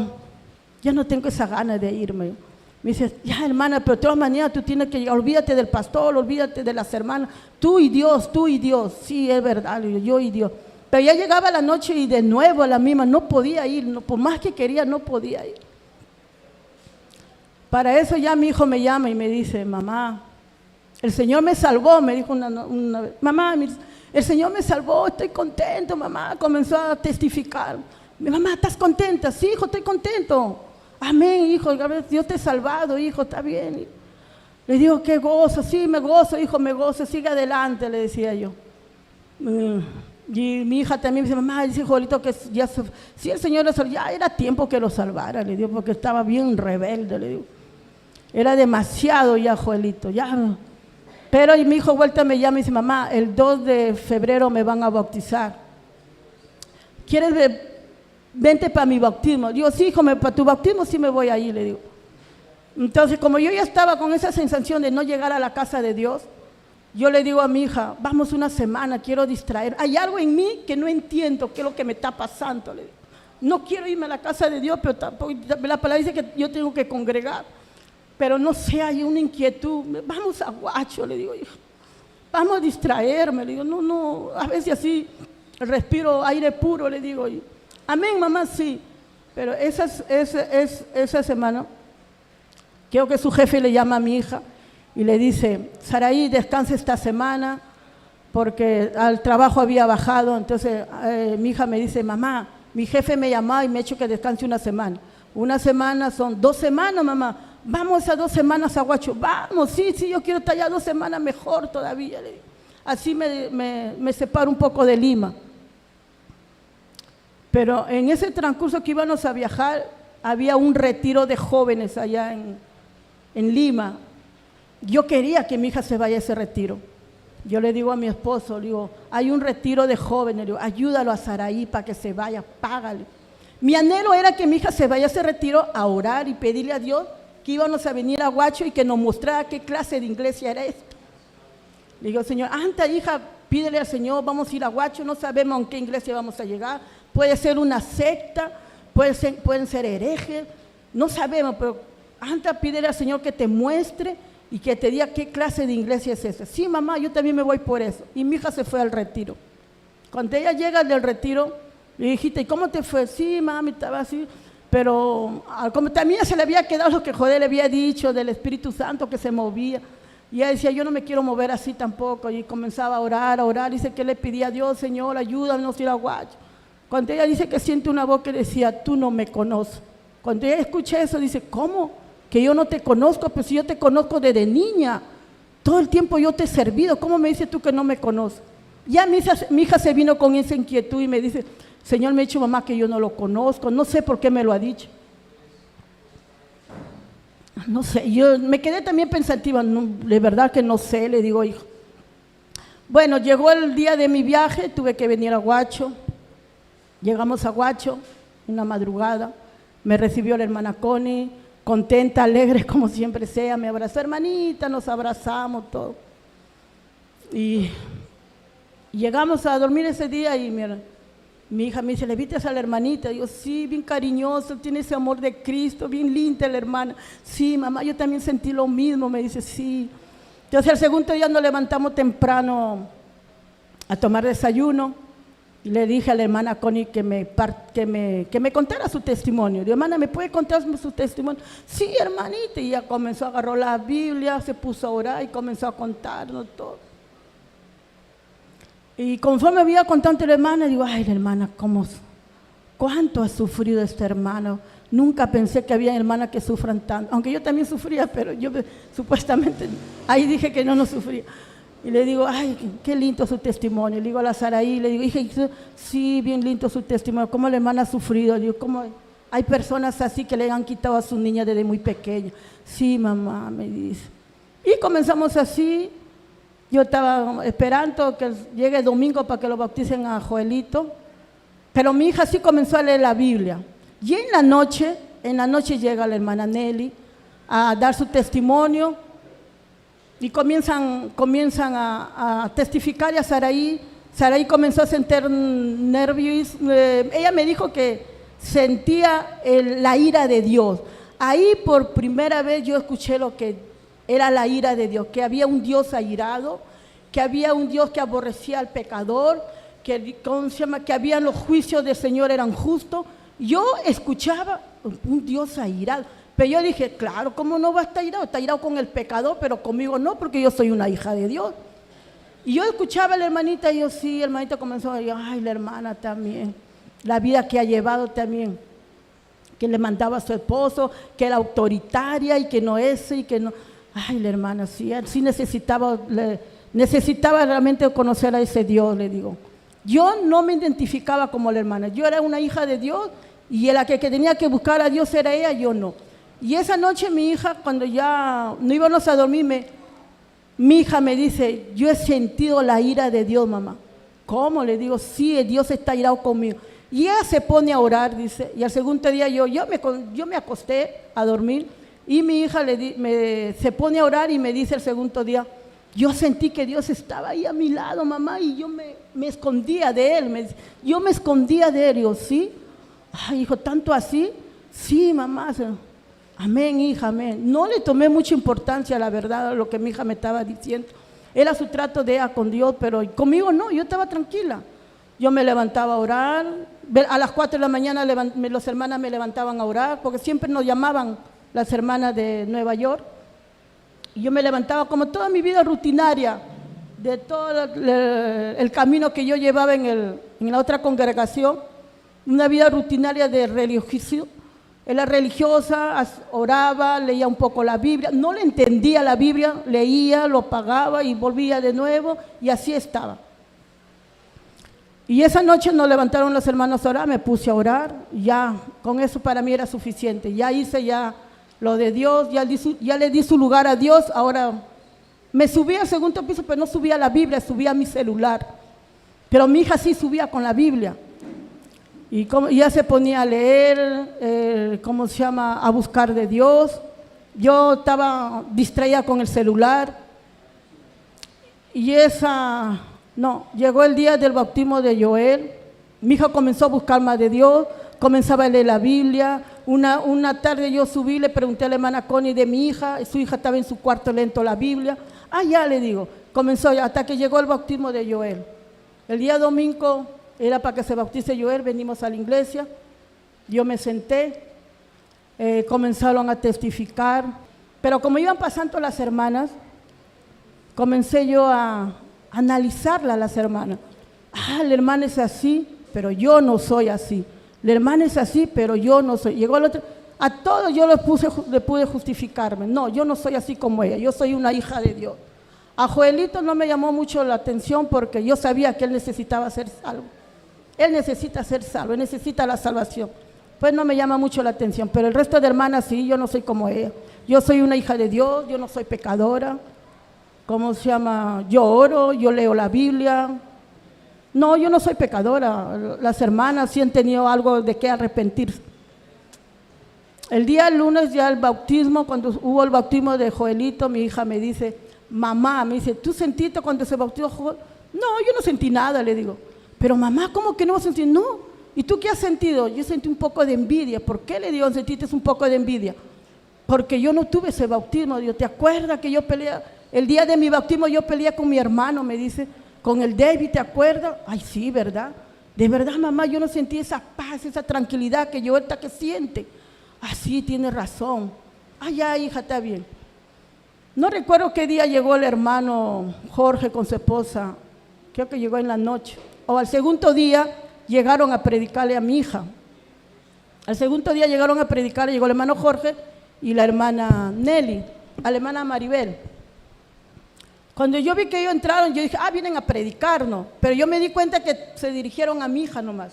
ya no tengo esa gana de irme. Me dice, ya hermana, pero de todas maneras tú tienes que, olvídate del pastor, olvídate de las hermanas, tú y Dios. Sí, es verdad, yo y Dios. Pero ya llegaba la noche y de nuevo a la misma, no podía ir, no, por más que quería, no podía ir. Para eso ya mi hijo me llama y me dice, mamá, el Señor me salvó, me dijo una vez, mamá, el Señor me salvó, estoy contento, mamá, comenzó a testificar. Mamá, ¿estás contenta? Sí, hijo, estoy contento. Amén, hijo, Dios te ha salvado, hijo, está bien. Le digo, qué gozo, sí, me gozo, hijo, me gozo, sigue adelante, le decía yo. Y mi hija también me dice, mamá, dice Joelito que ya, si el Señor lo salvó, ya era tiempo que lo salvara, le digo, porque estaba bien rebelde, le digo. Era demasiado ya, Joelito, ya. Pero mi hijo vuelta me llama y dice, mamá, el 2 de febrero me van a bautizar. ¿Quieres vente para mi bautismo? Digo, sí, hijo, para tu bautismo sí me voy a ir, le digo. Entonces, como yo ya estaba con esa sensación de no llegar a la casa de Dios, yo le digo a mi hija, vamos una semana, quiero distraer. Hay algo en mí que no entiendo qué es lo que me está pasando, le digo. No quiero irme a la casa de Dios, pero tampoco, la palabra dice que yo tengo que congregar. Pero no sé, hay una inquietud. Vamos a Huacho, le digo, hijo. Vamos a distraerme, le digo, no, a veces así respiro aire puro, le digo. Amén, mamá, sí. Pero esa semana, creo que su jefe le llama a mi hija y le dice, Saraí, descansa esta semana porque al trabajo había bajado. Entonces mi hija me dice, mamá, mi jefe me llamó y me ha hecho que descanse una semana. Una semana son 2 semanas, mamá. Vamos a 2 semanas a Huacho. Vamos, sí, yo quiero estar allá 2 semanas mejor todavía. Le digo. Así me separo un poco de Lima. Pero en ese transcurso que íbamos a viajar, había un retiro de jóvenes allá en Lima. Yo quería que mi hija se vaya a ese retiro. Yo le digo a mi esposo, le digo, hay un retiro de jóvenes, le digo, ayúdalo a Saraí para que se vaya, págale. Mi anhelo era que mi hija se vaya a ese retiro a orar y pedirle a Dios que íbamos a venir a Huacho y que nos mostrara qué clase de iglesia era esto. Le digo, Señor, antes hija, pídele al Señor, vamos a ir a Huacho, no sabemos en qué iglesia vamos a llegar, puede ser una secta, pueden ser herejes, no sabemos, pero antes pídele al Señor que te muestre y que te diga qué clase de iglesia es esa. Sí, mamá, yo también me voy por eso. Y mi hija se fue al retiro. Cuando ella llega del retiro, le dijiste, ¿y cómo te fue? Sí, mami, estaba así. Pero como también se le había quedado lo que Joder le había dicho del Espíritu Santo que se movía. Y ella decía, yo no me quiero mover así tampoco. Y comenzaba a orar. Dice que le pedía a Dios, Señor, ayúdanos a ir a Huacho. Cuando ella dice que siente una voz que decía, tú no me conoces. Cuando ella escucha eso, dice, ¿cómo? Que yo no te conozco, pues si yo te conozco desde niña. Todo el tiempo yo te he servido. ¿Cómo me dices tú que no me conoces? Ya mi hija se vino con esa inquietud y me dice, Señor, me ha dicho mamá que yo no lo conozco, no sé por qué me lo ha dicho. No sé, yo me quedé también pensativa, no, de verdad que no sé, le digo, hijo. Bueno, llegó el día de mi viaje, tuve que venir a Huacho. Llegamos a Huacho, una madrugada, me recibió la hermana Connie, contenta, alegre, como siempre sea, me abrazó, hermanita, nos abrazamos, todo. Y Llegamos a dormir ese día y mi hija me dice, ¿le viste a la hermanita? Digo, sí, bien cariñoso, tiene ese amor de Cristo, bien linda la hermana. Sí, mamá, yo también sentí lo mismo, me dice, sí. Entonces el segundo día nos levantamos temprano a tomar desayuno y le dije a la hermana Connie que me contara su testimonio. Digo, hermana, ¿me puede contar su testimonio? Sí, hermanita, y ella comenzó, agarró la Biblia, se puso a orar y comenzó a contarnos todo. Y conforme me iba contando la hermana, digo, ay, la hermana, ¿cuánto ha sufrido esta hermana? Nunca pensé que había hermanas que sufran tanto, aunque yo también sufría, pero yo supuestamente, ahí dije que no sufría. Y le digo, ay, qué lindo su testimonio. Le digo a la Saraí, le digo, hija, sí, bien lindo su testimonio, cómo la hermana ha sufrido. Digo, ¿cómo hay personas así que le han quitado a su niña desde muy pequeña? Sí, mamá, me dice. Y comenzamos así. Yo estaba esperando que llegue el domingo para que lo bauticen a Joelito, pero mi hija sí comenzó a leer la Biblia. Y en la noche llega la hermana Nelly a dar su testimonio y comienzan a testificar y a Saraí. Saraí comenzó a sentir nervios. Ella me dijo que sentía la ira de Dios. Ahí por primera vez yo escuché lo que era la ira de Dios, que había un Dios airado, que había un Dios que aborrecía al pecador, que había los juicios del Señor eran justos. Yo escuchaba un Dios airado, pero yo dije, claro, ¿cómo no va a estar airado? Está airado con el pecador, pero conmigo no, porque yo soy una hija de Dios. Y yo escuchaba a la hermanita, y yo sí, la hermanita comenzó a decir, ay, la hermana también, la vida que ha llevado también, que le mandaba a su esposo, que era autoritaria y que no y que no. Ay, la hermana, sí necesitaba realmente conocer a ese Dios, le digo. Yo no me identificaba como la hermana, yo era una hija de Dios y la que tenía que buscar a Dios era ella, yo no. Y esa noche mi hija, cuando ya no íbamos a dormir, mi hija me dice, yo he sentido la ira de Dios, mamá. ¿Cómo? Le digo, sí, Dios está airado conmigo. Y ella se pone a orar, dice, y al segundo día yo me acosté a dormir. Y mi hija se pone a orar y me dice el segundo día, yo sentí que Dios estaba ahí a mi lado, mamá, y yo me escondía de Él. Yo me escondía de Él, y yo, ¿sí? Ay, hijo, ¿tanto así? Sí, mamá. Amén, hija, amén. No le tomé mucha importancia, la verdad, a lo que mi hija me estaba diciendo. Era su trato de ella con Dios, pero conmigo no, yo estaba tranquila. Yo me levantaba a orar, a las 4 de la mañana las hermanas me levantaban a orar, porque siempre nos llamaban las hermanas de Nueva York, y yo me levantaba como toda mi vida rutinaria, de todo el camino que yo llevaba en la otra congregación, una vida rutinaria de religioso. Era religiosa, oraba, leía un poco la Biblia, no le entendía la Biblia, leía, lo pagaba y volvía de nuevo, y así estaba. Y esa noche nos levantaron las hermanas a orar, me puse a orar, ya con eso para mí era suficiente, ya hice lo de Dios, ya le di su lugar a Dios. Ahora me subí al segundo piso, pero no subía la Biblia, subía mi celular. Pero mi hija sí subía con la Biblia. Y ya se ponía a leer, a buscar de Dios. Yo estaba distraída con el celular. Y llegó el día del bautismo de Joel. Mi hija comenzó a buscar más de Dios, comenzaba a leer la Biblia. Una tarde yo subí, le pregunté a la hermana Connie de mi hija, su hija estaba en su cuarto leyendo la Biblia. Ya le digo, comenzó hasta que llegó el bautismo de Joel. El día domingo era para que se bautice Joel, venimos a la iglesia, yo me senté, comenzaron a testificar, pero como iban pasando las hermanas, comencé yo a analizarla a las hermanas. La hermana es así, pero yo no soy así. La hermana es así, pero yo no soy. Llegó el otro, a todos yo le pude justificarme. No, yo no soy así como ella, yo soy una hija de Dios. A Joelito no me llamó mucho la atención porque yo sabía que él necesitaba ser salvo. Él necesita ser salvo, él necesita la salvación. Pues no me llama mucho la atención, pero el resto de hermanas sí, yo no soy como ella. Yo soy una hija de Dios, yo no soy pecadora. Yo oro, yo leo la Biblia. No, yo no soy pecadora. Las hermanas sí han tenido algo de qué arrepentirse. El día lunes ya el bautismo, cuando hubo el bautismo de Joelito, mi hija me dice, mamá, me dice, ¿tú sentiste cuando se bautizó Joel? No, yo no sentí nada, le digo. Pero mamá, ¿cómo que no vas a sentir? No. ¿Y tú qué has sentido? Yo sentí un poco de envidia. ¿Por qué le digo, sentiste un poco de envidia? Porque yo no tuve ese bautismo. Digo, ¿te acuerdas que yo peleé? El día de mi bautismo yo peleé con mi hermano, me dice, con el David, ¿te acuerdas? Ay, sí, ¿verdad? De verdad, mamá, yo no sentí esa paz, esa tranquilidad que yo ahorita que siente. Ah, sí, tienes razón. Ay, ya, hija, está bien. No recuerdo qué día llegó el hermano Jorge con su esposa. Creo que llegó en la noche. O al segundo día llegaron a predicarle a mi hija. Al segundo día llegaron a predicarle, llegó el hermano Jorge y la hermana Nelly, a la hermana Maribel. Cuando yo vi que ellos entraron, yo dije, vienen a predicarnos. Pero yo me di cuenta que se dirigieron a mi hija nomás.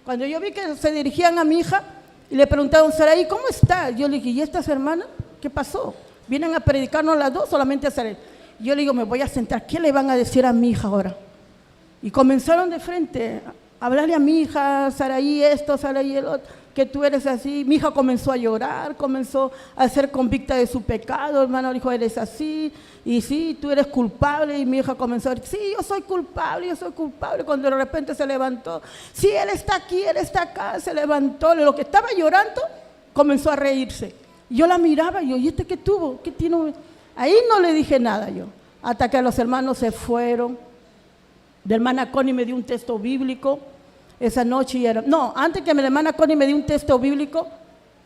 Cuando yo vi que se dirigían a mi hija y le preguntaron, Saraí, ¿cómo está? Yo le dije, ¿y estas hermanas? ¿Qué pasó? ¿Vienen a predicarnos las dos, solamente a Saraí? Yo le digo, me voy a sentar, ¿qué le van a decir a mi hija ahora? Y comenzaron de frente a hablarle a mi hija, Saraí esto, Saraí el otro, que tú eres así. Mi hija comenzó a llorar, comenzó a ser convicta de su pecado. Hermano dijo, eres así, y sí, tú eres culpable. Y mi hija comenzó a decir, sí, yo soy culpable, yo soy culpable. Cuando de repente se levantó, sí, él está aquí, él está acá, se levantó. Lo que estaba llorando, comenzó a reírse. Yo la miraba, ¿y este qué tuvo? ¿Qué tiene? Ahí no le dije nada yo, hasta que los hermanos se fueron. La hermana Connie me dio un texto bíblico esa noche. Antes que la hermana Connie me dio un texto bíblico,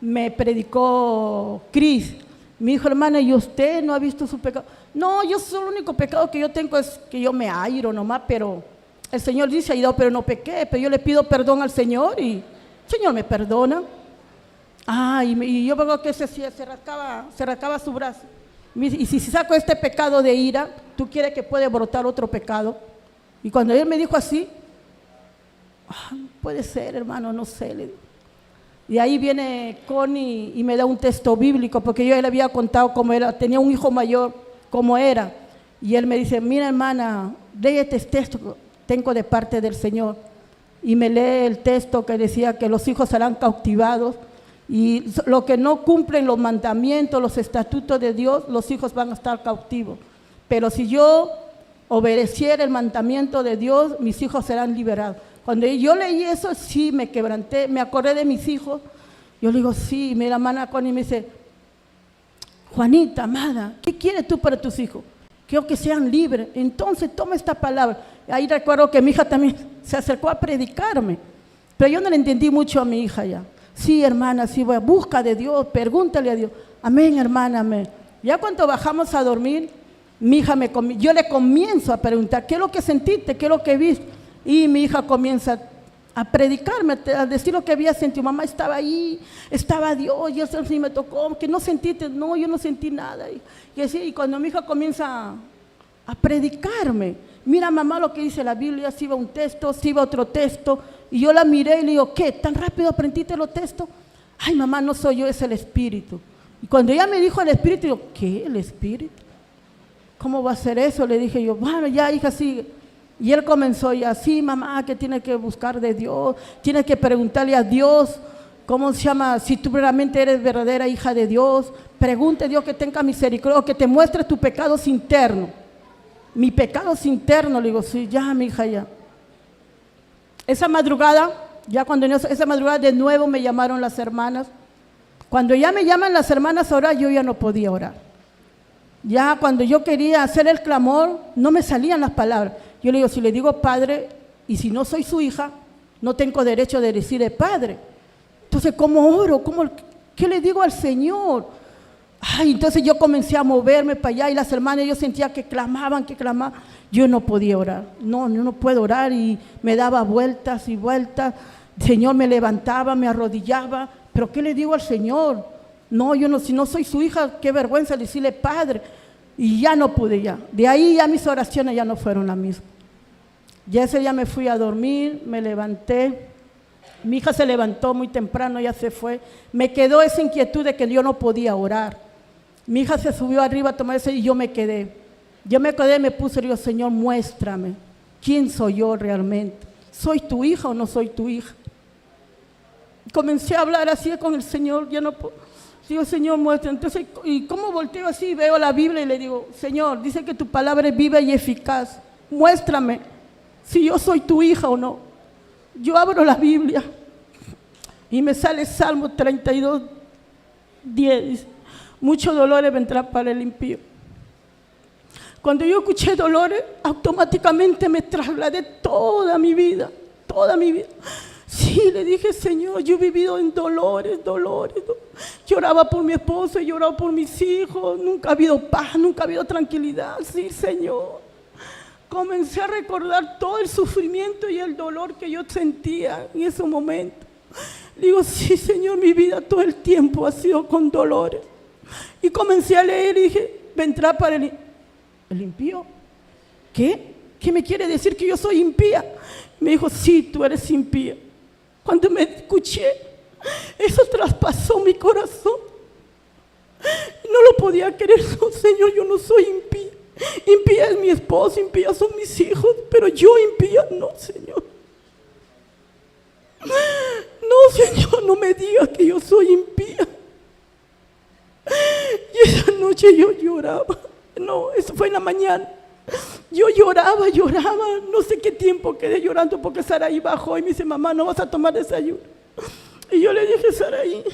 me predicó Cris. Me dijo, hermana, ¿y usted no ha visto su pecado? No, yo el único pecado que yo tengo es que yo me airo nomás, pero el Señor dice, airado, pero no pequé. Pero yo le pido perdón al Señor y el Señor me perdona. Y yo veo que se rascaba su brazo. Y si saco este pecado de ira, ¿tú quieres que puede brotar otro pecado? Y cuando él me dijo así, puede ser, hermano, no sé. Le digo. Y ahí viene Connie y me da un texto bíblico, porque yo le había contado cómo era, tenía un hijo mayor, cómo era. Y él me dice, mira, hermana, lee este texto que tengo de parte del Señor. Y me lee el texto que decía que los hijos serán cautivados. Y lo que no cumplen los mandamientos, los estatutos de Dios, los hijos van a estar cautivos. Pero si yo obedeciera el mandamiento de Dios, mis hijos serán liberados. Cuando yo leí eso, sí me quebranté, me acordé de mis hijos. Yo le digo, sí, mi hermana Connie me dice, Juanita, amada, ¿qué quieres tú para tus hijos? Quiero que sean libres. Entonces toma esta palabra. Ahí recuerdo que mi hija también se acercó a predicarme, pero yo no le entendí mucho a mi hija ya. Sí, hermana, sí, voy a busca de Dios, pregúntale a Dios. Amén, hermana, amén. Ya cuando bajamos a dormir, mi hija yo le comienzo a preguntar, ¿qué es lo que sentiste? ¿Qué es lo que viste? Y mi hija comienza a predicarme, a decir lo que había sentido. Mamá estaba ahí, estaba Dios, y eso sí me tocó, que no sentiste. No, yo no sentí nada. Y cuando mi hija comienza a predicarme, mira, mamá, lo que dice la Biblia, si va un texto, si va otro texto. Y yo la miré y le digo, ¿qué? ¿Tan rápido aprendiste los textos? Ay, mamá, no soy yo, es el Espíritu. Y cuando ella me dijo el Espíritu, digo, ¿qué? ¿El Espíritu? ¿Cómo va a ser eso? Le dije yo, bueno, ya, hija, sigue. Y él comenzó ya, sí, mamá, que tiene que buscar de Dios, tiene que preguntarle a Dios, ¿cómo se llama? Si tú realmente eres verdadera hija de Dios, pregunte a Dios que tenga misericordia, que te muestre tu pecado interno. Mi pecado interno, le digo, sí, ya, mi hija, ya. Esa madrugada de nuevo me llamaron las hermanas. Cuando ya me llaman las hermanas a orar, yo ya no podía orar. Ya cuando yo quería hacer el clamor, no me salían las palabras. Yo le digo, si le digo padre, y si no soy su hija, no tengo derecho de decirle padre. Entonces, ¿cómo oro? ¿Qué le digo al Señor? Entonces yo comencé a moverme para allá y las hermanas, yo sentía que clamaban. Yo no podía orar. No, yo no puedo orar y me daba vueltas y vueltas. El Señor me levantaba, me arrodillaba. ¿Pero qué le digo al Señor? No, si no soy su hija, qué vergüenza decirle padre. Y ya no pude ya. De ahí ya mis oraciones ya no fueron las mismas. Ya ese día me fui a dormir, me levanté. Mi hija se levantó muy temprano, ya se fue. Me quedó esa inquietud de que yo no podía orar. Mi hija se subió arriba a tomar eso y yo me quedé. Me puse y digo, Señor, muéstrame. ¿Quién soy yo realmente? ¿Soy tu hija o no soy tu hija? Comencé a hablar así con el Señor, ya no puedo. Digo, Señor, muestra. Entonces, ¿y cómo volteo así? Veo la Biblia y le digo, Señor, dice que tu palabra es viva y eficaz. Muéstrame si yo soy tu hija o no. Yo abro la Biblia y me sale Salmo 32, 10. Dice, muchos dolores vendrán para el impío. Cuando yo escuché dolores, automáticamente me trasladé toda mi vida, toda mi vida. Sí, le dije, Señor, yo he vivido en dolores. Lloraba por mi esposo, he llorado por mis hijos, nunca ha habido paz, nunca ha habido tranquilidad. Sí, Señor. Comencé a recordar todo el sufrimiento y el dolor que yo sentía en ese momento. Digo, sí, Señor, mi vida todo el tiempo ha sido con dolores. Y comencé a leer y dije, vendrá para el impío. ¿Qué? ¿Qué me quiere decir que yo soy impía? Me dijo, sí, tú eres impía. Cuando me escuché, eso traspasó mi corazón. No lo podía creer. No, Señor, yo no soy impía. Impía es mi esposo, impía son mis hijos, pero yo impía no, Señor. No, Señor, no me digas que yo soy impía. Y esa noche yo lloraba. No, eso fue en la mañana. Yo lloraba, no sé qué tiempo quedé llorando porque Saraí bajó y me dice, mamá, no vas a tomar desayuno. Y yo le dije, Saraí,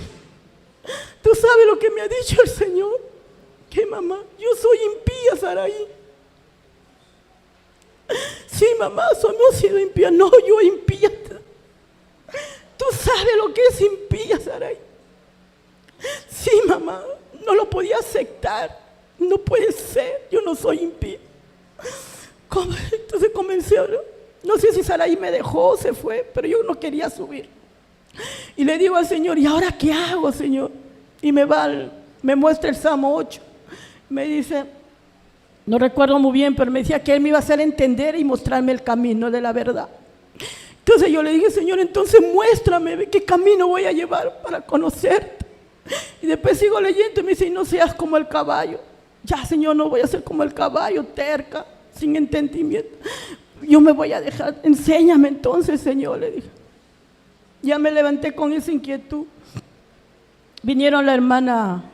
¿tú sabes lo que me ha dicho el Señor? ¿Qué, mamá? Yo soy impía, Saraí. Sí, mamá, hemos sido impía. No, yo impía. ¿Tú sabes lo que es impía, Saraí? Sí, mamá, no lo podía aceptar. No puede ser, yo no soy impía. Entonces comencé a hablar. No sé si Saraí me dejó, se fue, pero yo no quería subir. Y le digo al Señor, ¿y ahora qué hago, Señor? Y me muestra el Salmo 8. Me dice, no recuerdo muy bien, pero me decía que Él me iba a hacer entender y mostrarme el camino de la verdad. Entonces yo le dije, Señor, entonces muéstrame qué camino voy a llevar para conocerte. Y después sigo leyendo y me dice, no seas como el caballo. Ya, Señor, no voy a ser como el caballo, terca, sin entendimiento. Yo me voy a dejar, enséñame entonces, Señor, le dije. Ya me levanté con esa inquietud. Vinieron la hermana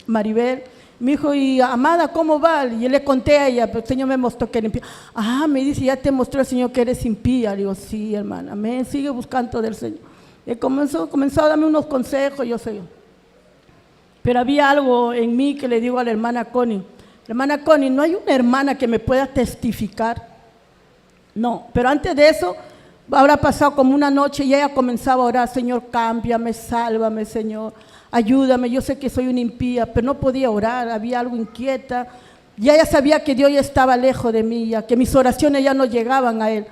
Maribel, me dijo, y amada, ¿cómo va? Y yo le conté a ella, pero el Señor me mostró que era impía. Ah, me dice, ya te mostró el Señor que eres impía. Le digo, sí, hermana, amén, sigue buscando del Señor. Y comenzó a darme unos consejos, yo sé. Pero había algo en mí que le digo a la hermana Connie. Hermana Connie, no hay una hermana que me pueda testificar. No, pero antes de eso, habrá pasado como una noche y ella comenzaba a orar, Señor, cámbiame, sálvame, Señor, ayúdame, yo sé que soy una impía, pero no podía orar, había algo inquieta. Ya ella sabía que Dios ya estaba lejos de mí, ya que mis oraciones ya no llegaban a Él.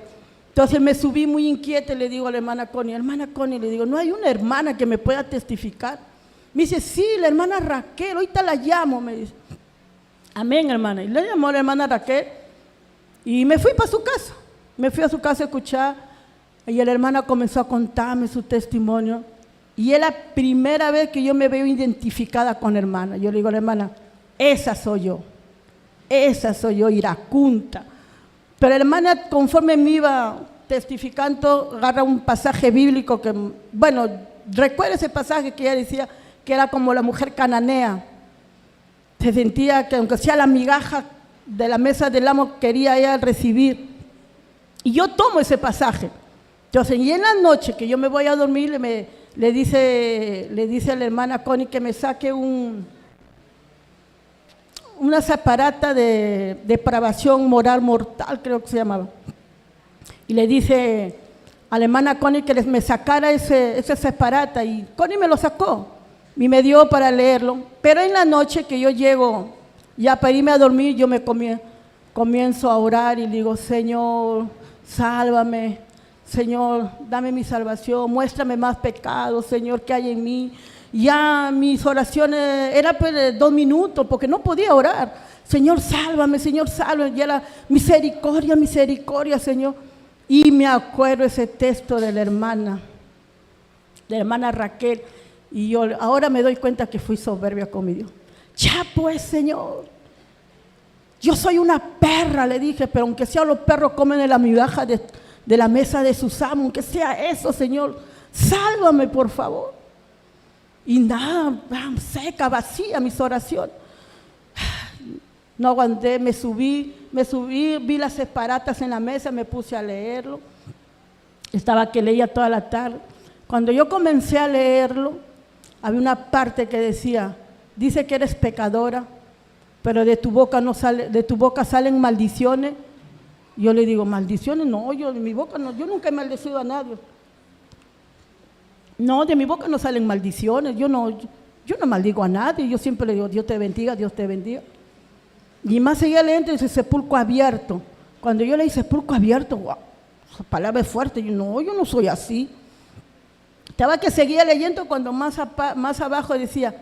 Entonces me subí muy inquieta y le digo a la hermana Connie, le digo, no hay una hermana que me pueda testificar. Me dice, sí, la hermana Raquel, ahorita la llamo, me dice. Amén, hermana. Y le llamó a la hermana Raquel y me fui para su casa. Me fui a su casa a escuchar y la hermana comenzó a contarme su testimonio. Y es la primera vez que yo me veo identificada con la hermana. Yo le digo a la hermana, esa soy yo, iracunta. Pero la hermana, conforme me iba testificando, agarra un pasaje bíblico que, bueno, recuerda ese pasaje que ella decía que era como la mujer cananea. Se sentía que aunque sea la migaja de la mesa del amo, quería ella recibir. Y yo tomo ese pasaje. Entonces, y en la noche que yo me voy a dormir, le dice a la hermana Connie que me saque una separata de depravación moral mortal, creo que se llamaba. Y le dice a la hermana Connie que me sacara ese separata, y Connie me lo sacó y me dio para leerlo. Pero en la noche que yo llego ya para irme a dormir, yo me comienzo a orar y le digo, Señor, sálvame, Señor, dame mi salvación, muéstrame más pecados, Señor, que hay en mí. Ya mis oraciones eran pues 2 minutos porque no podía orar. Señor, sálvame, ya la misericordia, misericordia, Señor. Y me acuerdo ese texto de la hermana Raquel, y yo ahora me doy cuenta que fui soberbia con mi Dios. Ya pues, Señor, yo soy una perra, le dije, pero aunque sea los perros comen de la migaja de la mesa de sus amos, aunque sea eso, Señor, sálvame por favor. Y nada, seca, vacía mis oraciones. No aguanté, me subí, vi las separatas en la mesa, me puse a leerlo. Estaba que leía toda la tarde. Cuando yo comencé a leerlo, había una parte que decía, dice que eres pecadora, pero de tu boca no sale, de tu boca salen maldiciones. Yo le digo, maldiciones, no, yo de mi boca no, yo nunca he maldecido a nadie. No, de mi boca no salen maldiciones, yo no maldigo a nadie, yo siempre le digo, Dios te bendiga, Dios te bendiga. Y más seguía leyendo, dice sepulcro abierto. Cuando yo leí sepulcro abierto, wow, esa palabra es fuerte, yo no soy así. Estaba que seguía leyendo cuando más abajo decía,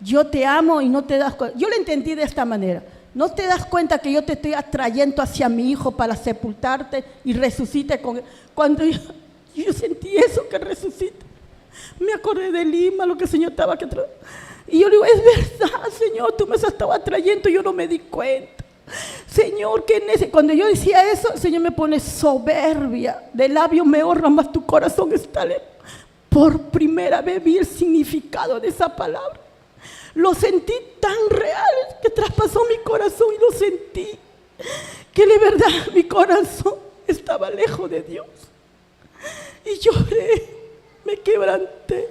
yo te amo y no te das cuenta. Yo lo entendí de esta manera. ¿No te das cuenta que yo te estoy atrayendo hacia mi hijo para sepultarte y resucite con él? Cuando yo sentí eso, que resucite, me acordé de Lima, lo que el Señor estaba que trae. Y yo le digo, es verdad, Señor, tú me has estado atrayendo y yo no me di cuenta. Señor, cuando yo decía eso, el Señor me pone soberbia, de labio me honra, más tu corazón está lejos. Por primera vez vi el significado de esa palabra. Lo sentí tan real que traspasó mi corazón y lo sentí. Que de verdad mi corazón estaba lejos de Dios. Y lloré, me quebranté.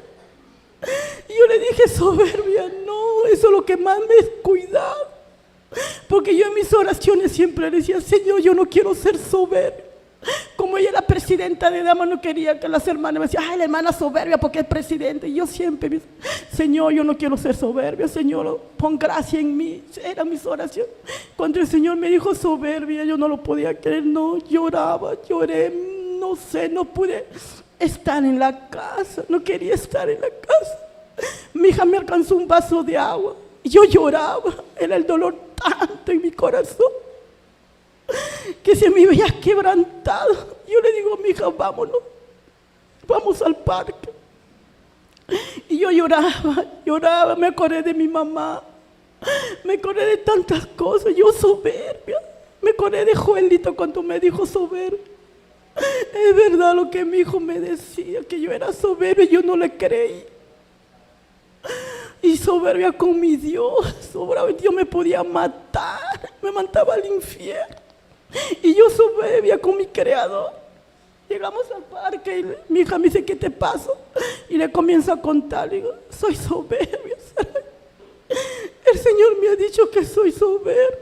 Y yo le dije, soberbia, no, eso es lo que más me he cuidado. Porque yo en mis oraciones siempre le decía, Señor, yo no quiero ser soberbia. Como ella era presidenta de dama, no quería que las hermanas me decían, ay, la hermana soberbia porque es presidente. Y yo siempre, Señor, yo no quiero ser soberbia, Señor, pon gracia en mí. Eran mis oraciones. Cuando el Señor me dijo soberbia, yo no lo podía creer, no, lloraba, lloré, no sé, no pude estar en la casa, no quería estar en la casa. Mi hija me alcanzó un vaso de agua y yo lloraba, era el dolor tanto en mi corazón que se me veía quebrantado. Yo le digo, mi hija, vámonos, vamos al parque. Y yo lloraba, me acordé de mi mamá, me acordé de tantas cosas, yo soberbia, me acordé de Joelito cuando me dijo soberbia. Es verdad lo que mi hijo me decía, que yo era soberbia, yo no le creí. Y soberbia con mi Dios, soberbia, Dios me podía matar, me mandaba al infierno. Y yo soberbia con mi Creador. Llegamos al parque y mi hija me dice, ¿qué te pasa? Y le comienzo a contar, le digo, soy soberbia. El Señor me ha dicho que soy soberbia.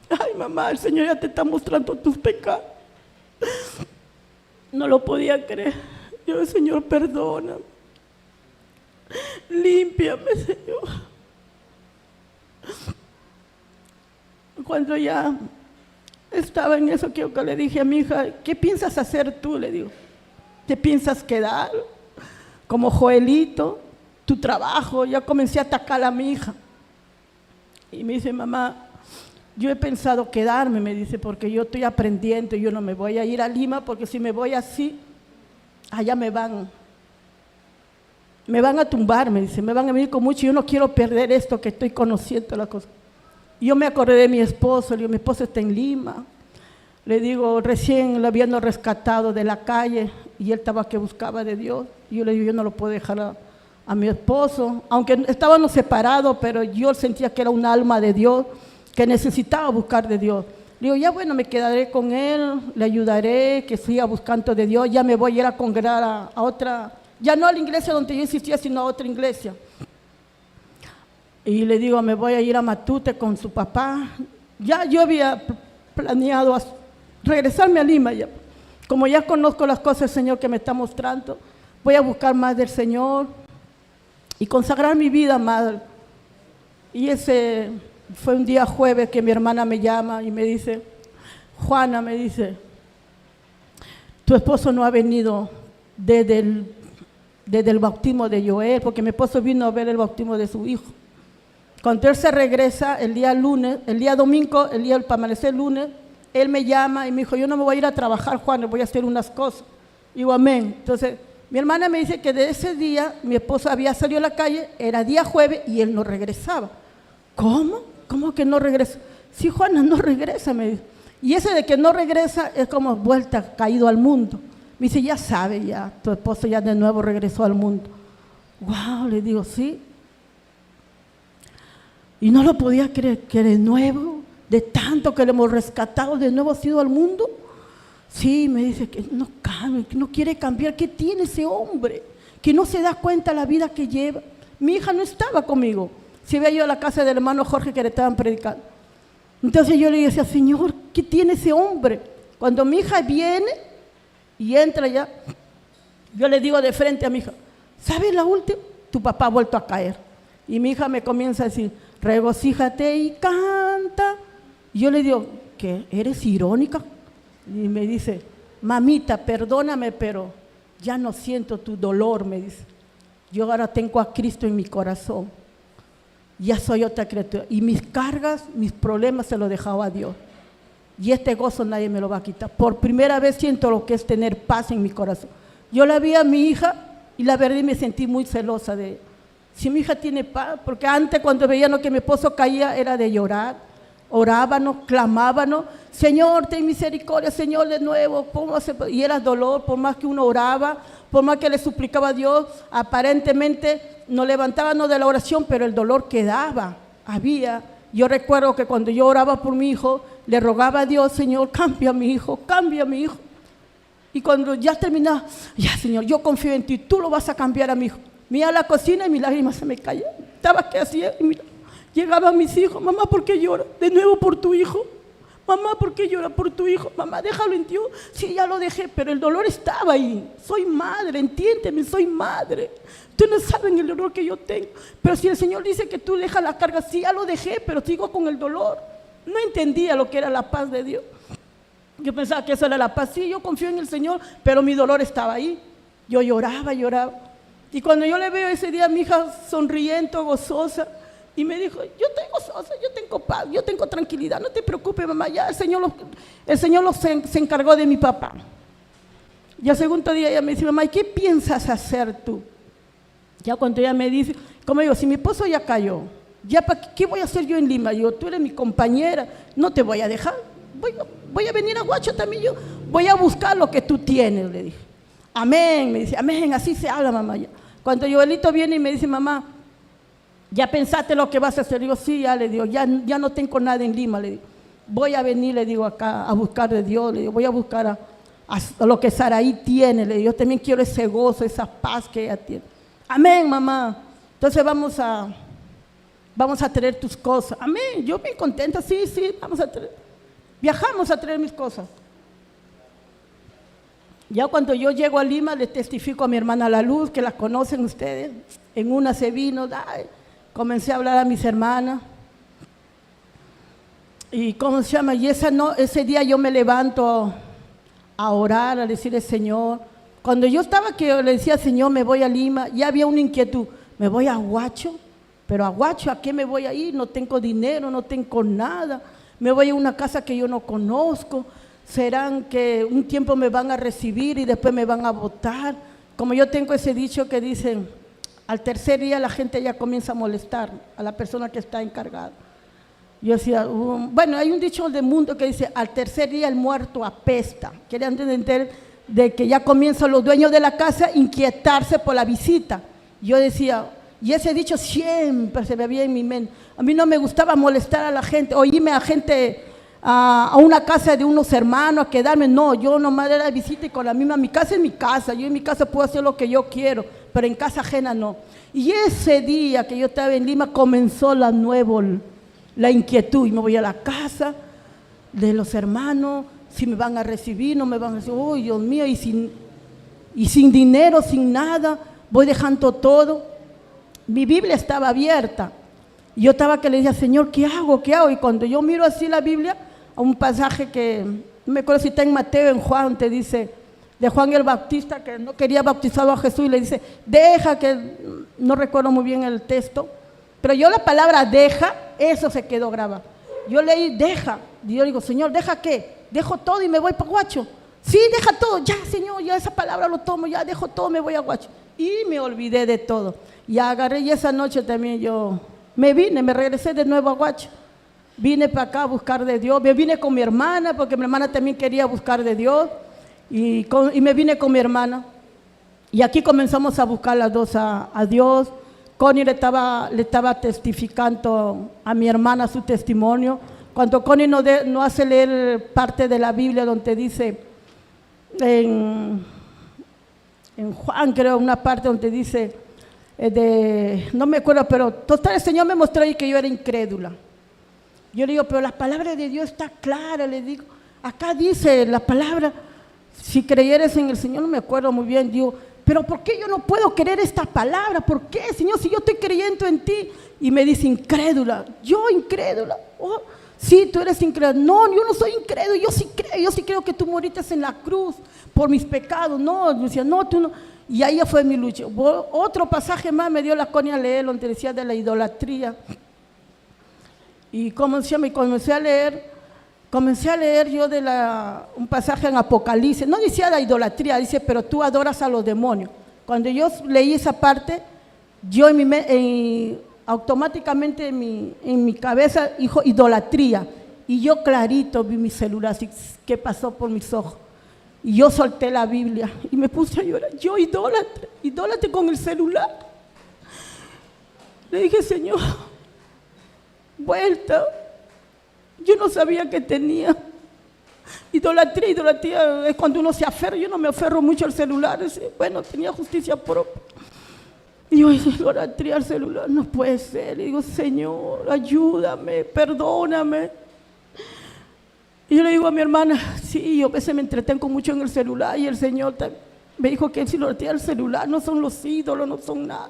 Ay, mamá, el Señor ya te está mostrando tus pecados. No lo podía creer. Yo, Señor, perdóname. Límpiame, Señor. Cuando ya estaba en eso, que le dije a mi hija, ¿qué piensas hacer tú? Le digo, ¿te piensas quedar como Joelito? Tu trabajo. Ya comencé a atacar a mi hija. Y me dice, mamá, yo he pensado quedarme, me dice, porque yo estoy aprendiendo y yo no me voy a ir a Lima, porque si me voy así, allá me van a tumbar, me dice, me van a venir con mucho, yo no quiero perder esto que estoy conociendo la cosa. Y yo me acordé de mi esposo, le digo, mi esposo está en Lima, le digo, recién lo habían rescatado de la calle y él estaba que buscaba de Dios. Y yo le digo, yo no lo puedo dejar a mi esposo, aunque estábamos separados, pero yo sentía que era un alma de Dios, que necesitaba buscar de Dios. Le digo, ya bueno, me quedaré con él, le ayudaré, que siga buscando de Dios, ya me voy a ir a congregar a otra, ya no a la iglesia donde yo existía, sino a otra iglesia. Y le digo, me voy a ir a Matute con su papá. Ya yo había planeado regresarme a Lima ya. Como ya conozco las cosas del Señor que me está mostrando, voy a buscar más del Señor y consagrar mi vida más. Y ese fue un día jueves que mi hermana me llama y me dice, Juana, me dice, tu esposo no ha venido desde el bautismo de Joel, porque mi esposo vino a ver el bautismo de su hijo. Cuando él se regresa el día lunes, el día domingo, el día para amanecer lunes, él me llama y me dijo, yo no me voy a ir a trabajar, Juan, voy a hacer unas cosas. Digo, amén. Entonces, mi hermana me dice que de ese día mi esposo había salido a la calle, era día jueves y él no regresaba. ¿Cómo? ¿Cómo que no regresa? Sí, Juana, no regresa, me dice. Y ese de que no regresa es como vuelta, caído al mundo. Me dice, ya sabe, ya, tu esposo ya de nuevo regresó al mundo. Wow, le digo, sí. Y no lo podía creer, que de nuevo, de tanto que le hemos rescatado, de nuevo ha sido al mundo. Sí, me dice que no cambia, que no quiere cambiar. ¿Qué tiene ese hombre? Que no se da cuenta la vida que lleva. Mi hija no estaba conmigo. Se había ido a la casa del hermano Jorge que le estaban predicando. Entonces yo le decía, Señor, ¿qué tiene ese hombre? Cuando mi hija viene y entra ya, yo le digo de frente a mi hija, ¿sabes la última? Tu papá ha vuelto a caer. Y mi hija me comienza a decir, regocíjate y canta. Y yo le digo, ¿qué? ¿Eres irónica? Y me dice, mamita, perdóname, pero ya no siento tu dolor, me dice. Yo ahora tengo a Cristo en mi corazón. Ya soy otra criatura. Y mis cargas, mis problemas se los dejaba a Dios. Y este gozo nadie me lo va a quitar. Por primera vez siento lo que es tener paz en mi corazón. Yo la vi a mi hija y la verdad me sentí muy celosa de ella. Si mi hija tiene paz, porque antes cuando veían que mi esposo caía era de llorar, orábamos, clamábamos, Señor, ten misericordia, Señor, de nuevo, y era dolor, por más que uno oraba, por más que le suplicaba a Dios, aparentemente nos levantábamos de la oración, pero el dolor quedaba, había. Yo recuerdo que cuando yo oraba por mi hijo, le rogaba a Dios, Señor, cambia a mi hijo, cambia a mi hijo. Y cuando ya terminaba, ya Señor, yo confío en ti, tú lo vas a cambiar a mi hijo. Mira a la cocina y mis lágrimas se me caían. Estaba que hacía y mira, llegaban mis hijos, mamá, ¿por qué llora? De nuevo por tu hijo. Mamá, ¿por qué llora por tu hijo? Mamá, déjalo en Dios. Sí, ya lo dejé, pero el dolor estaba ahí. Soy madre, entiéndeme, soy madre. Tú no sabes el dolor que yo tengo. Pero si el Señor dice que tú dejas la carga, sí, ya lo dejé, pero sigo con el dolor. No entendía lo que era la paz de Dios. Yo pensaba que eso era la paz. Sí, yo confío en el Señor, pero mi dolor estaba ahí. Yo lloraba, lloraba. Y cuando yo le veo ese día a mi hija sonriendo, gozosa, y me dijo, yo estoy gozosa, yo tengo paz, yo tengo tranquilidad, no te preocupes, mamá, ya el Señor se encargó de mi papá. Y al segundo día ella me dice, mamá, ¿y qué piensas hacer tú? Ya cuando ella me dice, como digo, si mi esposo ya cayó, ya ¿qué voy a hacer yo en Lima? Yo, tú eres mi compañera, no te voy a dejar, voy a venir a Huacho también, yo voy a buscar lo que tú tienes, le dije. Amén, me dice, amén, así se habla, mamá. Ya. Cuando Joelito viene y me dice, mamá, ¿ya pensaste lo que vas a hacer? Digo, sí, ya le digo, ya no tengo nada en Lima, le digo. Voy a venir, le digo, acá a buscar de Dios, le digo, voy a buscar a lo que Saraí tiene, le digo, yo también quiero ese gozo, esa paz que ella tiene. Amén, mamá. Entonces vamos a traer tus cosas. Amén, yo bien contenta, sí, vamos a traer. Viajamos a traer mis cosas. Ya cuando yo llego a Lima, le testifico a mi hermana La Luz, que la conocen ustedes. En una se vino, comencé a hablar a mis hermanas. Y ¿cómo se llama? Y ese día yo me levanto a orar, a decirle, Señor. Cuando yo estaba que yo le decía, Señor, me voy a Lima, ya había una inquietud. ¿Me voy a Huacho? Pero a Huacho, ¿a qué me voy a ir? No tengo dinero, no tengo nada. Me voy a una casa que yo no conozco. Serán que un tiempo me van a recibir y después me van a botar. Como yo tengo ese dicho que dicen, al tercer día la gente ya comienza a molestar a la persona que está encargada. Yo decía, bueno, hay un dicho del mundo que dice, al tercer día el muerto apesta. Quieren entender de que ya comienzan los dueños de la casa a inquietarse por la visita. Yo decía, y ese dicho siempre se me veía en mi mente. A mí no me gustaba molestar a la gente, o irme a gente a una casa de unos hermanos a quedarme. No, yo nomás era de visita y con la misma, mi casa es mi casa, yo en mi casa puedo hacer lo que yo quiero, pero en casa ajena no. Y ese día que yo estaba en Lima comenzó la inquietud, y me voy a la casa de los hermanos, si me van a recibir, no me van a decir, uy, Dios mío, y sin dinero, sin nada, voy dejando todo. Mi Biblia estaba abierta, y yo estaba que le decía, Señor, ¿qué hago? ¿Qué hago? Y cuando yo miro así la Biblia, a un pasaje que, no me acuerdo si está en Mateo, en Juan, te dice, de Juan el Bautista, que no quería bautizar a Jesús, y le dice, deja, que no recuerdo muy bien el texto, pero yo la palabra deja, eso se quedó grabado. Yo leí, deja, y yo digo, Señor, ¿deja qué? Dejo todo y me voy para Huacho. Sí, deja todo, ya, Señor, ya esa palabra lo tomo, ya dejo todo, me voy a Huacho. Y me olvidé de todo. Y agarré, y esa noche también yo me regresé de nuevo a Huacho. Vine para acá a buscar de Dios, me vine con mi hermana, porque mi hermana también quería buscar de Dios, y me vine con mi hermana. Y aquí comenzamos a buscar las dos a Dios. Connie le estaba testificando a mi hermana su testimonio. Cuando Connie no hace leer parte de la Biblia donde dice, en Juan creo, una parte donde dice, no me acuerdo, pero total el Señor me mostró ahí que yo era incrédula. Yo le digo, pero la palabra de Dios está clara, le digo, acá dice la palabra, si creyeres en el Señor, no me acuerdo muy bien, digo, pero ¿por qué yo no puedo creer esta palabra? ¿Por qué, Señor, si yo estoy creyendo en ti? Y me dice, incrédula. Yo, incrédula. Oh, sí, tú eres incrédula. No, yo no soy incrédula, yo sí creo que tú moriste en la cruz por mis pecados. No, me decía, no, tú no. Y ahí fue mi lucha. Otro pasaje más me dio la Connie a leer, donde decía de la idolatría. Y comencé a leer yo un pasaje en Apocalipsis. No decía la idolatría, dice, pero tú adoras a los demonios. Cuando yo leí esa parte, yo automáticamente en mi cabeza dijo idolatría. Y yo clarito vi mi celular, así que pasó por mis ojos. Y yo solté la Biblia y me puse a llorar. Yo idólatra con el celular. Le dije, Señor, vuelta. Yo no sabía que tenía. Idolatría es cuando uno se aferra. Yo no me aferro mucho al celular. Bueno, tenía justicia propia. Y yo, idolatría al celular, no puede ser. Le digo, Señor, ayúdame, perdóname. Y yo le digo a mi hermana, sí, yo a veces me entretengo mucho en el celular y el Señor me dijo que es idolatría al celular, no son los ídolos, no son nada.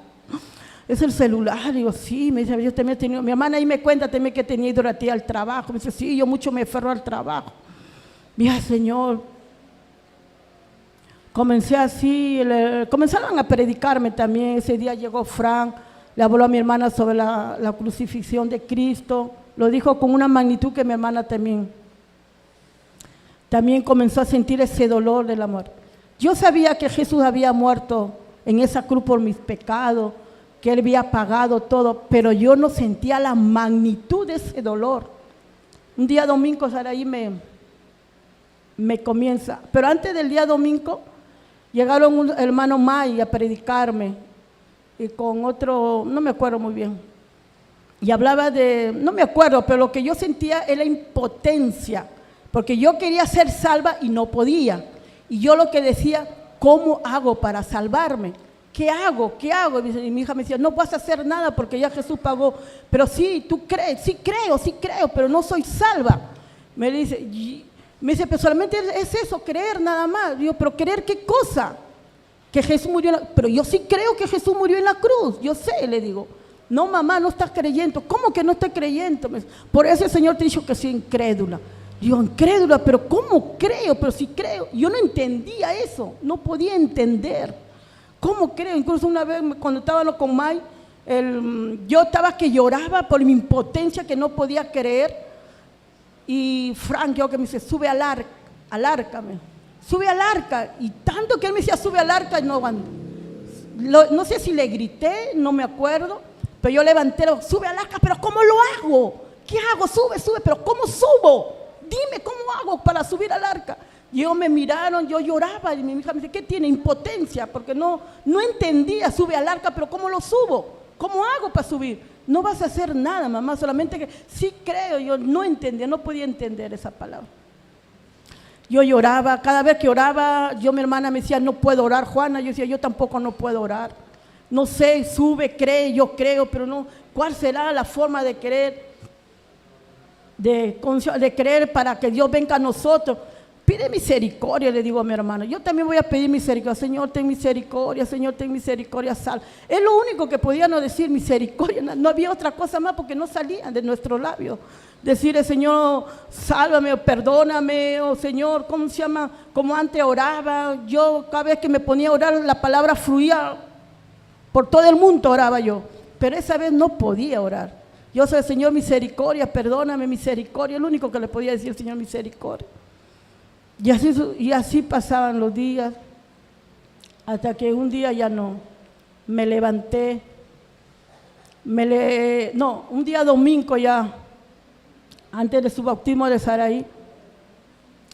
Es el celular. Digo, sí, me dice, yo también he tenido, mi hermana ahí me cuenta también que tenía idolatría al trabajo. Me dice, sí, yo mucho me aferro al trabajo. Mira, Señor, comencé así, comenzaron a predicarme también. Ese día llegó Frank, le habló a mi hermana sobre la crucifixión de Cristo. Lo dijo con una magnitud que mi hermana también comenzó a sentir ese dolor del amor. Yo sabía que Jesús había muerto en esa cruz por mis pecados, que Él había pagado todo, pero yo no sentía la magnitud de ese dolor. Un día domingo, Saraí me comienza, pero antes del día domingo, llegaron un hermano May a predicarme, y con otro, no me acuerdo muy bien, y hablaba no me acuerdo, pero lo que yo sentía era impotencia, porque yo quería ser salva y no podía, y yo lo que decía, ¿cómo hago para salvarme? ¿Qué hago? Y mi hija me decía, no vas a hacer nada porque ya Jesús pagó. Pero sí, tú crees, sí creo, pero no soy salva. Me dice, pero solamente es eso, creer nada más. Digo, pero ¿creer qué cosa? Que Jesús murió pero yo sí creo que Jesús murió en la cruz. Yo sé, le digo. No, mamá, no estás creyendo. ¿Cómo que no estoy creyendo? Por eso el Señor te dijo que soy incrédula. Digo, incrédula, pero ¿cómo creo? Pero sí creo. Yo no entendía eso, no podía entender. ¿Cómo creo? Incluso una vez cuando estaba con May, yo estaba que lloraba por mi impotencia que no podía creer. Y Frank, que me dice, sube al arca, sube al arca. Y tanto que él me decía, sube al arca, no sé si le grité, no me acuerdo, pero yo levanté, sube al arca, pero ¿cómo lo hago? ¿Qué hago? Sube, pero ¿cómo subo? Dime, ¿cómo hago para subir al arca? Y ellos me miraron, yo lloraba y mi hija me dice, ¿qué tiene? Impotencia, porque no entendía, sube al arca, pero ¿cómo lo subo? ¿Cómo hago para subir? No vas a hacer nada, mamá, solamente que sí creo. Yo no entendía, no podía entender esa palabra. Yo lloraba, cada vez que oraba, mi hermana me decía, no puedo orar, Juana. Yo decía, yo tampoco no puedo orar. No sé, sube, cree, yo creo, pero no. ¿Cuál será la forma de creer? De creer para que Dios venga a nosotros. Pide misericordia, le digo a mi hermano. Yo también voy a pedir misericordia. Señor, ten misericordia, Señor, ten misericordia, sal. Es lo único que podíamos decir, misericordia. No había otra cosa más porque no salían de nuestros labios. Decirle, Señor, sálvame, o perdóname, o Señor, ¿cómo se llama? Como antes oraba. Yo cada vez que me ponía a orar, la palabra fluía. Por todo el mundo oraba yo. Pero esa vez no podía orar. Yo soy, Señor, misericordia, perdóname, misericordia. Es lo único que le podía decir, Señor, misericordia. Y así pasaban los días, hasta que un día ya no, me levanté, un día domingo ya, antes de su bautismo de Saraí,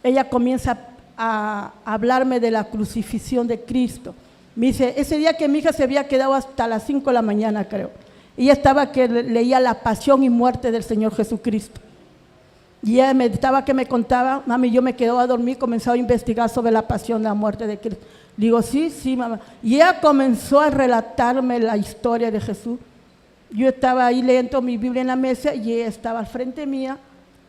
ella comienza a hablarme de la crucifixión de Cristo. Me dice, ese día que mi hija se había quedado hasta las 5 de la mañana, creo. Ella estaba que leía la pasión y muerte del Señor Jesucristo. Y ella estaba que me contaba, mami, yo me quedaba a dormir, comenzaba a investigar sobre la pasión y la muerte de Cristo. Digo, sí, sí, mamá. Y ella comenzó a relatarme la historia de Jesús. Yo estaba ahí leyendo mi Biblia en la mesa y ella estaba al frente mía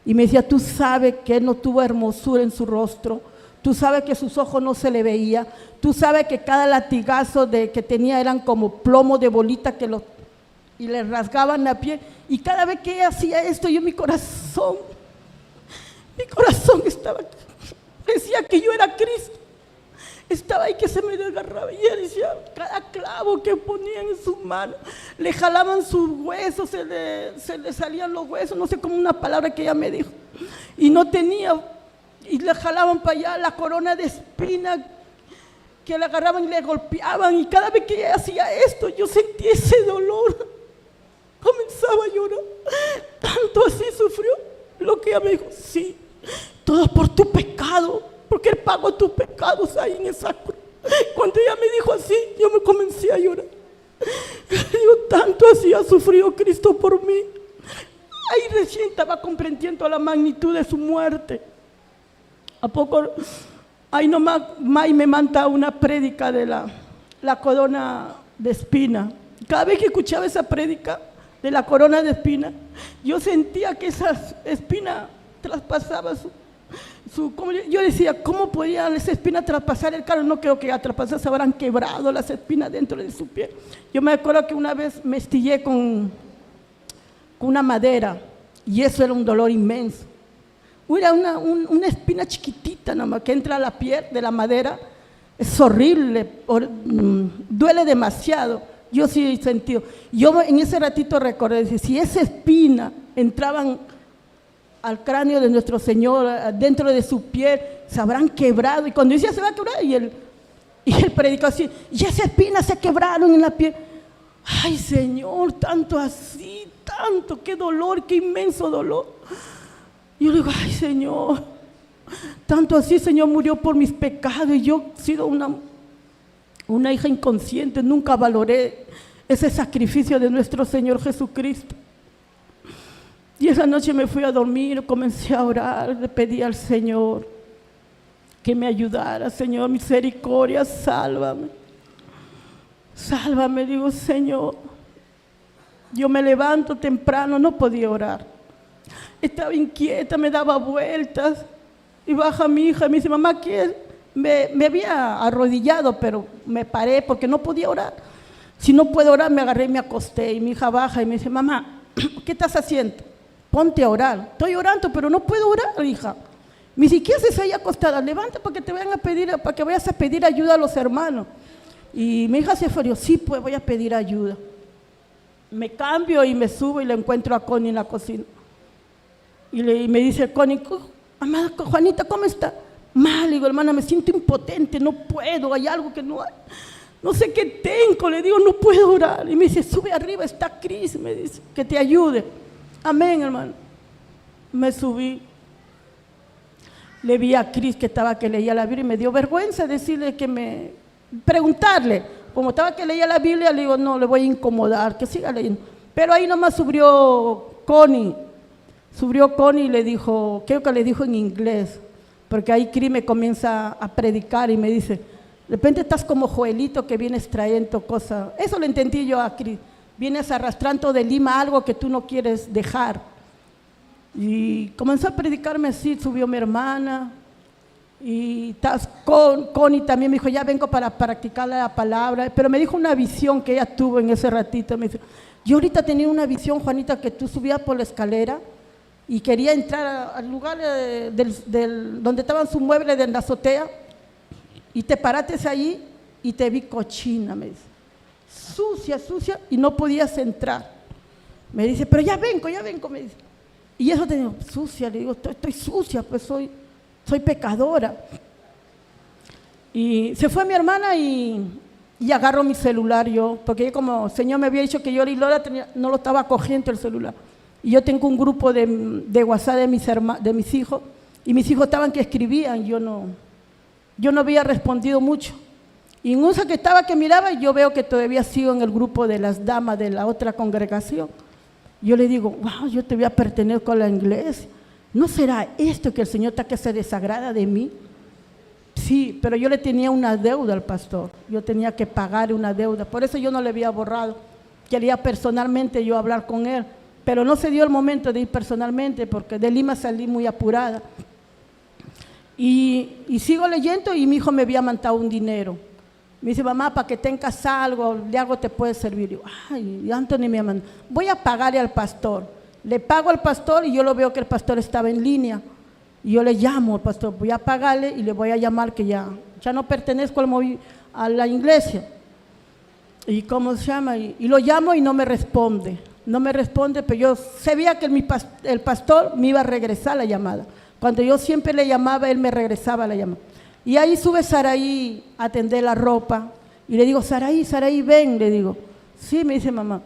y me decía, tú sabes que él no tuvo hermosura en su rostro, tú sabes que sus ojos no se le veía, tú sabes que cada latigazo que tenía eran como plomo de bolita y le rasgaban la piel. Y cada vez que ella hacía esto, mi corazón estaba, decía que yo era Cristo. Estaba ahí que se me desgarraba y ella decía, cada clavo que ponían en sus manos, le jalaban sus huesos, se le salían los huesos, no sé cómo una palabra que ella me dijo, y no tenía, y le jalaban para allá la corona de espinas, que le agarraban y le golpeaban, y cada vez que ella hacía esto, yo sentía ese dolor, comenzaba a llorar, tanto así sufrió, lo que ella me dijo, sí, todo por tu pecado, porque Él pagó tus pecados ahí en esa cruz. Cuando ella me dijo así, yo me comencé a llorar. Digo, tanto así ha sufrido Cristo por mí. Ahí recién estaba comprendiendo la magnitud de su muerte. ¿A poco? Ahí nomás May me manda una prédica de la corona de espina. Cada vez que escuchaba esa prédica de la corona de espina, yo sentía que esa espina traspasaba yo decía, ¿cómo podía esa espina traspasar el carro? No creo que a traspasar, se habrán quebrado las espinas dentro de su piel. Yo me acuerdo que una vez me estillé con una madera y eso era un dolor inmenso. Era una espina chiquitita nada más que entra a la piel de la madera. Es horrible, duele demasiado. Yo sí he sentido. Yo en ese ratito recordé, si esa espina entraban al cráneo de nuestro Señor, dentro de su piel, se habrán quebrado. Y cuando decía se va a quebrar, y el predicador así, y esas espinas se quebraron en la piel. Ay, Señor, tanto así, tanto, qué dolor, qué inmenso dolor. Y yo le digo, ay, Señor, tanto así, Señor, murió por mis pecados. Y yo he sido una hija inconsciente, nunca valoré ese sacrificio de nuestro Señor Jesucristo. Y esa noche me fui a dormir, comencé a orar, le pedí al Señor que me ayudara. Señor, misericordia, sálvame. Sálvame, digo, Señor. Yo me levanto temprano, no podía orar. Estaba inquieta, me daba vueltas. Y baja mi hija y me dice, mamá, ¿qué? Me había arrodillado, pero me paré porque no podía orar. Si no puedo orar, me agarré y me acosté. Y mi hija baja y me dice, mamá, ¿qué estás haciendo? Ponte a orar. Estoy orando, pero no puedo orar, hija. Me dice, ¿qué haces ahí acostada? Levanta para que te vayan a pedir, para que vayas a pedir ayuda a los hermanos. Y mi hija se fue, sí, pues voy a pedir ayuda. Me cambio y me subo y le encuentro a Connie en la cocina. Y me dice, Connie, amada Juanita, ¿cómo está? Mal, digo, hermana, me siento impotente, no puedo, hay algo que no hay. No sé qué tengo, le digo, no puedo orar. Y me dice, sube arriba, está Cris, me dice, que te ayude. Amén, hermano. Me subí, le vi a Cris que estaba que leía la Biblia y me dio vergüenza decirle preguntarle, como estaba que leía la Biblia, le digo, no, le voy a incomodar, que siga leyendo. Pero ahí nomás subió Connie y le dijo, creo que le dijo en inglés, porque ahí Cris me comienza a predicar y me dice, de repente estás como Joelito que vienes trayendo cosas, eso le entendí yo a Cris. Vienes arrastrando de Lima algo que tú no quieres dejar. Y comenzó a predicarme así, subió mi hermana. Y Connie también me dijo, ya vengo para practicar la palabra. Pero me dijo una visión que ella tuvo en ese ratito. Me dice, yo ahorita tenía una visión, Juanita, que tú subías por la escalera y quería entrar al lugar donde estaban sus muebles de la azotea. Y te paraste ahí y te vi cochina, me dice. Sucia, y no podías entrar. Me dice, pero ya vengo, me dice. Y eso te digo, sucia, le digo, estoy sucia, pues soy pecadora. Y se fue mi hermana y agarró mi celular yo, porque como el Señor me había dicho que yo no lo estaba cogiendo el celular. Y yo tengo un grupo de WhatsApp de mis hijos, y mis hijos estaban que escribían, yo no había respondido mucho. Y en usa que estaba que miraba, yo veo que todavía sigo en el grupo de las damas de la otra congregación. Yo le digo, wow, yo te voy a pertenecer a la iglesia. ¿No será esto que el Señor está que se desagrada de mí? Sí, pero yo le tenía una deuda al pastor. Yo tenía que pagar una deuda. Por eso yo no le había borrado. Quería personalmente yo hablar con él. Pero no se dio el momento de ir personalmente porque de Lima salí muy apurada. Y sigo leyendo y mi hijo me había mandado un dinero. Me dice, mamá, para que tengas algo, de algo te puede servir. Yo, ay, Anthony me mandó. Voy a pagarle al pastor. Le pago al pastor y yo lo veo que el pastor estaba en línea. Y yo le llamo al pastor, voy a pagarle y le voy a llamar que ya no pertenezco a la iglesia. ¿Y cómo se llama? Y lo llamo y no me responde. No me responde, pero yo sabía que el pastor me iba a regresar la llamada. Cuando yo siempre le llamaba, él me regresaba la llamada. Y ahí sube Saraí a atender la ropa. Y le digo, Saraí, ven, le digo. Sí, me dice mamá.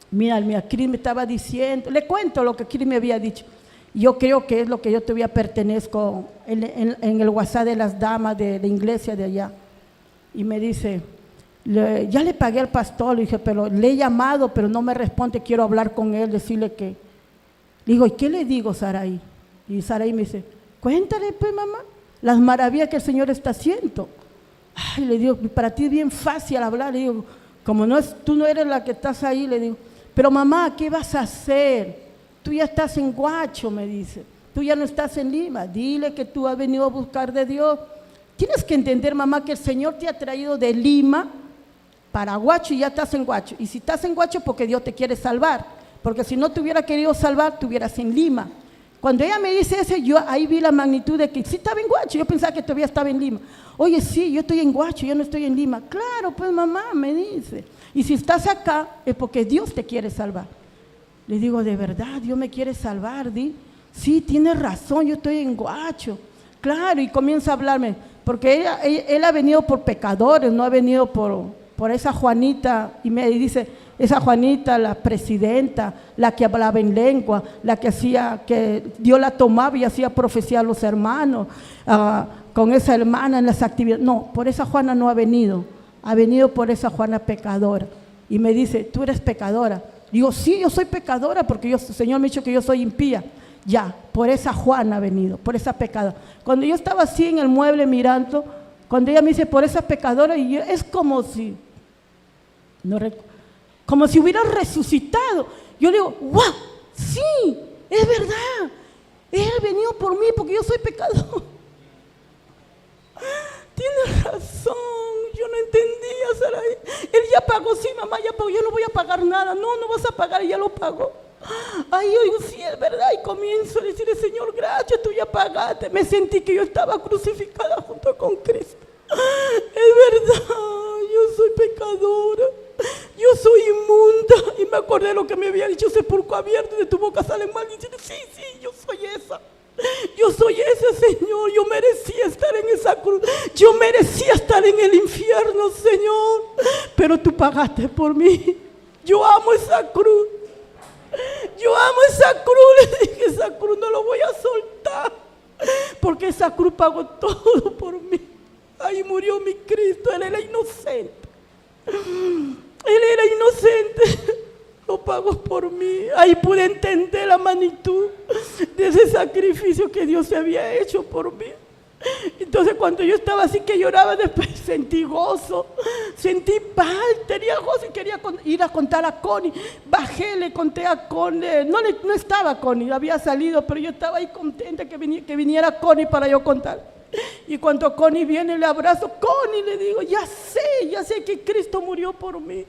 Mira, Cris me estaba diciendo, le cuento lo que Cris me había dicho. Yo creo que es lo que yo todavía pertenezco en el WhatsApp de las damas de la iglesia de allá. Y me dice, ya le pagué al pastor, le dije, pero le he llamado, pero no me responde, quiero hablar con él, decirle que. Le digo, ¿y qué le digo, Saraí? Y Saraí me dice, cuéntale pues mamá, las maravillas que el Señor está haciendo. Ay, le digo, para ti es bien fácil hablar, le digo, como tú no eres la que estás ahí, le digo, pero mamá, ¿qué vas a hacer? Tú ya estás en Huacho, me dice, tú ya no estás en Lima, dile que tú has venido a buscar de Dios. Tienes que entender, mamá, que el Señor te ha traído de Lima para Huacho y ya estás en Huacho. Y si estás en Huacho, porque Dios te quiere salvar, porque si no te hubiera querido salvar, estuvieras en Lima. Cuando ella me dice eso, yo ahí vi la magnitud de que sí estaba en Huacho, yo pensaba que todavía estaba en Lima. Oye, sí, yo estoy en Huacho, yo no estoy en Lima. Claro, pues mamá, me dice. Y si estás acá, es porque Dios te quiere salvar. Le digo, ¿de verdad Dios me quiere salvar? Di, sí, tienes razón, yo estoy en Huacho. Claro, y comienza a hablarme, porque él ha venido por pecadores, no ha venido por esa Juanita, y me dice, esa Juanita, la presidenta, la que hablaba en lengua, la que hacía, que Dios la tomaba y hacía profecía a los hermanos, con esa hermana en las actividades. No, por esa Juana no ha venido por esa Juana pecadora. Y me dice, ¿tú eres pecadora? Digo, sí, yo soy pecadora porque el Señor me ha dicho que yo soy impía. Ya, por esa Juana ha venido, por esa pecadora. Cuando yo estaba así en el mueble mirando, cuando ella me dice, por esa pecadora, y yo, es como si hubiera resucitado. Yo le digo, ¡wow! Sí, es verdad. Él ha venido por mí porque yo soy pecador. Tienes razón, yo no entendía, Saraí. Él ya pagó, sí, mamá, ya pagó, yo no voy a pagar nada. No vas a pagar, ya lo pagó. Ay, yo digo, sí, es verdad. Y comienzo a decirle, Señor, gracias, tú ya pagaste. Me sentí que yo estaba crucificada junto con Cristo. Es verdad, yo soy pecadora. Yo soy inmunda. Y me acordé de lo que me había dicho, sepulcro abierto, de tu boca salen maldiciones. Sí, yo soy esa. Yo soy ese, Señor. Yo merecía estar en esa cruz. Yo merecía estar en el infierno, Señor. Pero tú pagaste por mí. Yo amo esa cruz. Yo amo esa cruz. Le dije, esa cruz no lo voy a soltar. Porque esa cruz pagó todo por mí. Ahí murió mi Cristo. Él era inocente. Él era inocente. Lo pagó por mí. Ahí pude entender la magnitud de ese sacrificio que Dios se había hecho por mí. Entonces cuando yo estaba así que lloraba, después sentí gozo, sentí paz, tenía gozo y quería ir a contar a Connie. Bajé, le conté a Connie, no estaba Connie, había salido, pero yo estaba ahí contenta que viniera Connie para yo contar. Y cuando Connie viene, le abrazo, Connie, le digo, ya sé que Cristo murió por mí,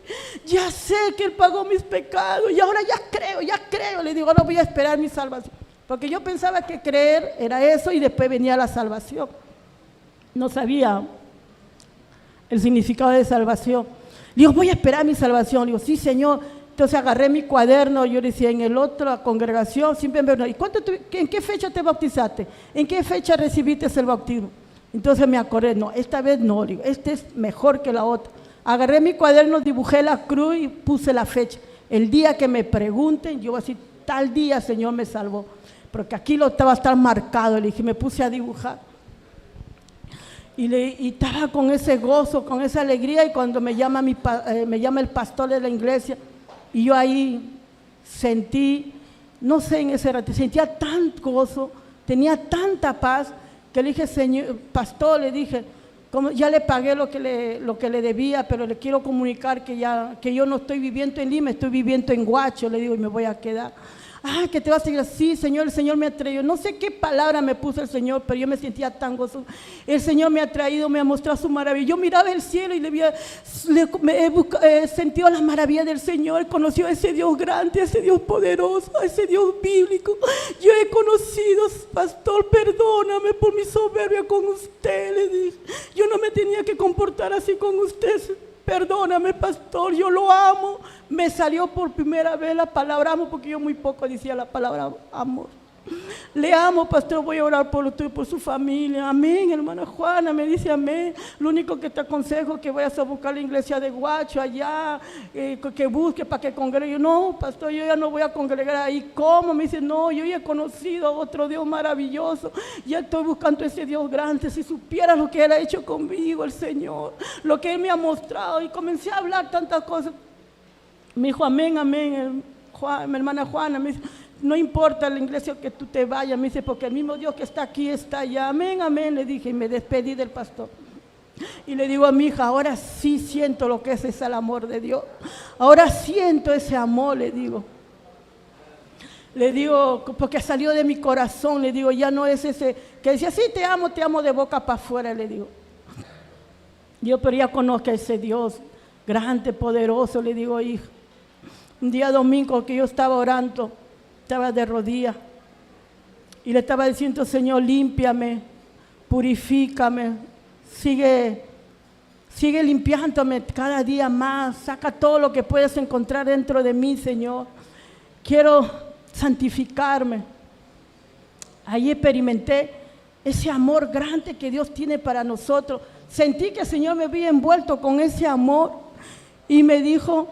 ya sé que Él pagó mis pecados y ahora ya creo, le digo, ahora voy a esperar mi salvación. Porque yo pensaba que creer era eso y después venía la salvación. No sabía el significado de salvación. Digo, voy a esperar mi salvación. Digo, sí, Señor. Entonces agarré mi cuaderno, yo decía, en el otro congregación, siempre me preguntaban, ¿y en qué fecha te bautizaste? ¿En qué fecha recibiste el bautismo? Entonces me acordé, no, esta vez no, digo, este es mejor que la otra. Agarré mi cuaderno, dibujé la cruz y puse la fecha. El día que me pregunten, yo voy a decir, tal día Señor me salvó. Porque aquí lo estaba a estar marcado, le dije, me puse a dibujar. Y estaba con ese gozo, con esa alegría, y cuando me llama el pastor de la iglesia, y yo ahí sentí, no sé, en ese rato, sentía tanto gozo, tenía tanta paz, que le dije, señor, pastor, le dije, como ya le pagué lo que le debía, pero le quiero comunicar que yo no estoy viviendo en Lima, estoy viviendo en Huacho, le digo, y me voy a quedar. Ah, que te vas a ir así, Señor, el Señor me ha traído. No sé qué palabra me puso el Señor, pero yo me sentía tan gozoso. El Señor me ha traído, me ha mostrado su maravilla. Yo miraba el cielo y he sentido las maravillas del Señor. He conocido a ese Dios grande, a ese Dios poderoso, a ese Dios bíblico. Yo he conocido, pastor, perdóname por mi soberbia con usted, le dije. Yo no me tenía que comportar así con usted. Perdóname, pastor, yo lo amo. Me salió por primera vez la palabra amo, porque yo muy poco decía la palabra amor. Le amo, pastor, voy a orar por usted y por su familia. Amén, hermana Juana, me dice amén. Lo único que te aconsejo es que vayas a buscar la iglesia de Huacho allá, que busque para que congregue. Yo, no, pastor, yo ya no voy a congregar ahí. ¿Cómo? Me dice, no, yo ya he conocido a otro Dios maravilloso. Ya estoy buscando ese Dios grande. Si supieras lo que Él ha hecho conmigo, el Señor, lo que Él me ha mostrado. Y comencé a hablar tantas cosas. Me dijo, amén, amén, mi hermana Juana, me dice, no importa la iglesia que tú te vayas, me dice, porque el mismo Dios que está aquí está allá. Amén, amén, le dije, y me despedí del pastor. Y le digo a mi hija, ahora sí siento lo que es el amor de Dios. Ahora siento ese amor, le digo. Le digo, porque salió de mi corazón, le digo, ya no es ese que decía, sí, te amo de boca para afuera, le digo. Yo, pero ya conozco a ese Dios grande, poderoso, le digo, hija. Un día domingo que yo estaba orando, estaba de rodillas y le estaba diciendo, Señor, límpiame, purifícame, sigue limpiándome cada día más, saca todo lo que puedes encontrar dentro de mí, Señor. Quiero santificarme. Ahí experimenté ese amor grande que Dios tiene para nosotros. Sentí que el Señor me había envuelto con ese amor y me dijo,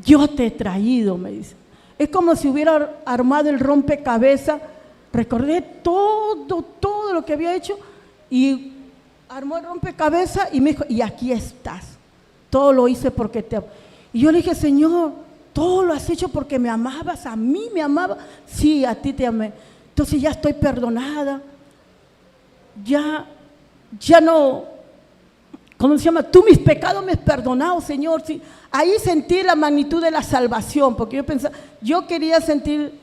yo te he traído, me dice. Es como si hubiera armado el rompecabezas. Recordé todo lo que había hecho y armó el rompecabezas y me dijo, y aquí estás. Todo lo hice porque te amo. Y yo le dije, Señor, todo lo has hecho porque me amabas, a mí me amabas. Sí, a ti te amé. Entonces ya estoy perdonada. Ya no, ¿cómo se llama? Tú mis pecados me has perdonado, Señor. Sí. Ahí sentí la magnitud de la salvación, porque yo quería sentir,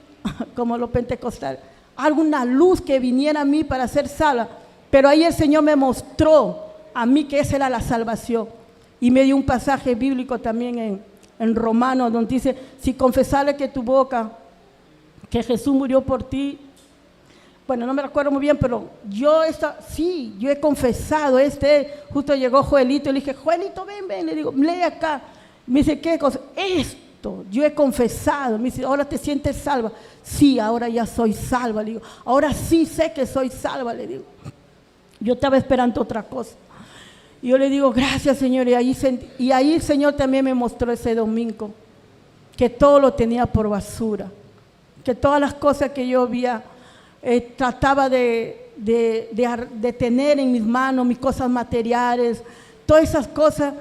como los pentecostales, alguna luz que viniera a mí para ser salva, pero ahí el Señor me mostró a mí que esa era la salvación, y me dio un pasaje bíblico también en Romanos, donde dice, si confesare que tu boca, que Jesús murió por ti, bueno, no me recuerdo muy bien, pero yo he confesado, justo llegó Joelito, y le dije, Joelito, ven, le digo, lee acá. Me dice, ¿qué cosa? Esto, yo he confesado. Me dice, ¿ahora te sientes salva? Sí, ahora ya soy salva, le digo. Ahora sí sé que soy salva, le digo. Yo estaba esperando otra cosa. Y yo le digo, gracias, Señor. Y ahí el Señor también me mostró ese domingo, que todo lo tenía por basura, que todas las cosas que yo había, trataba de tener en mis manos, mis cosas materiales, todas esas cosas,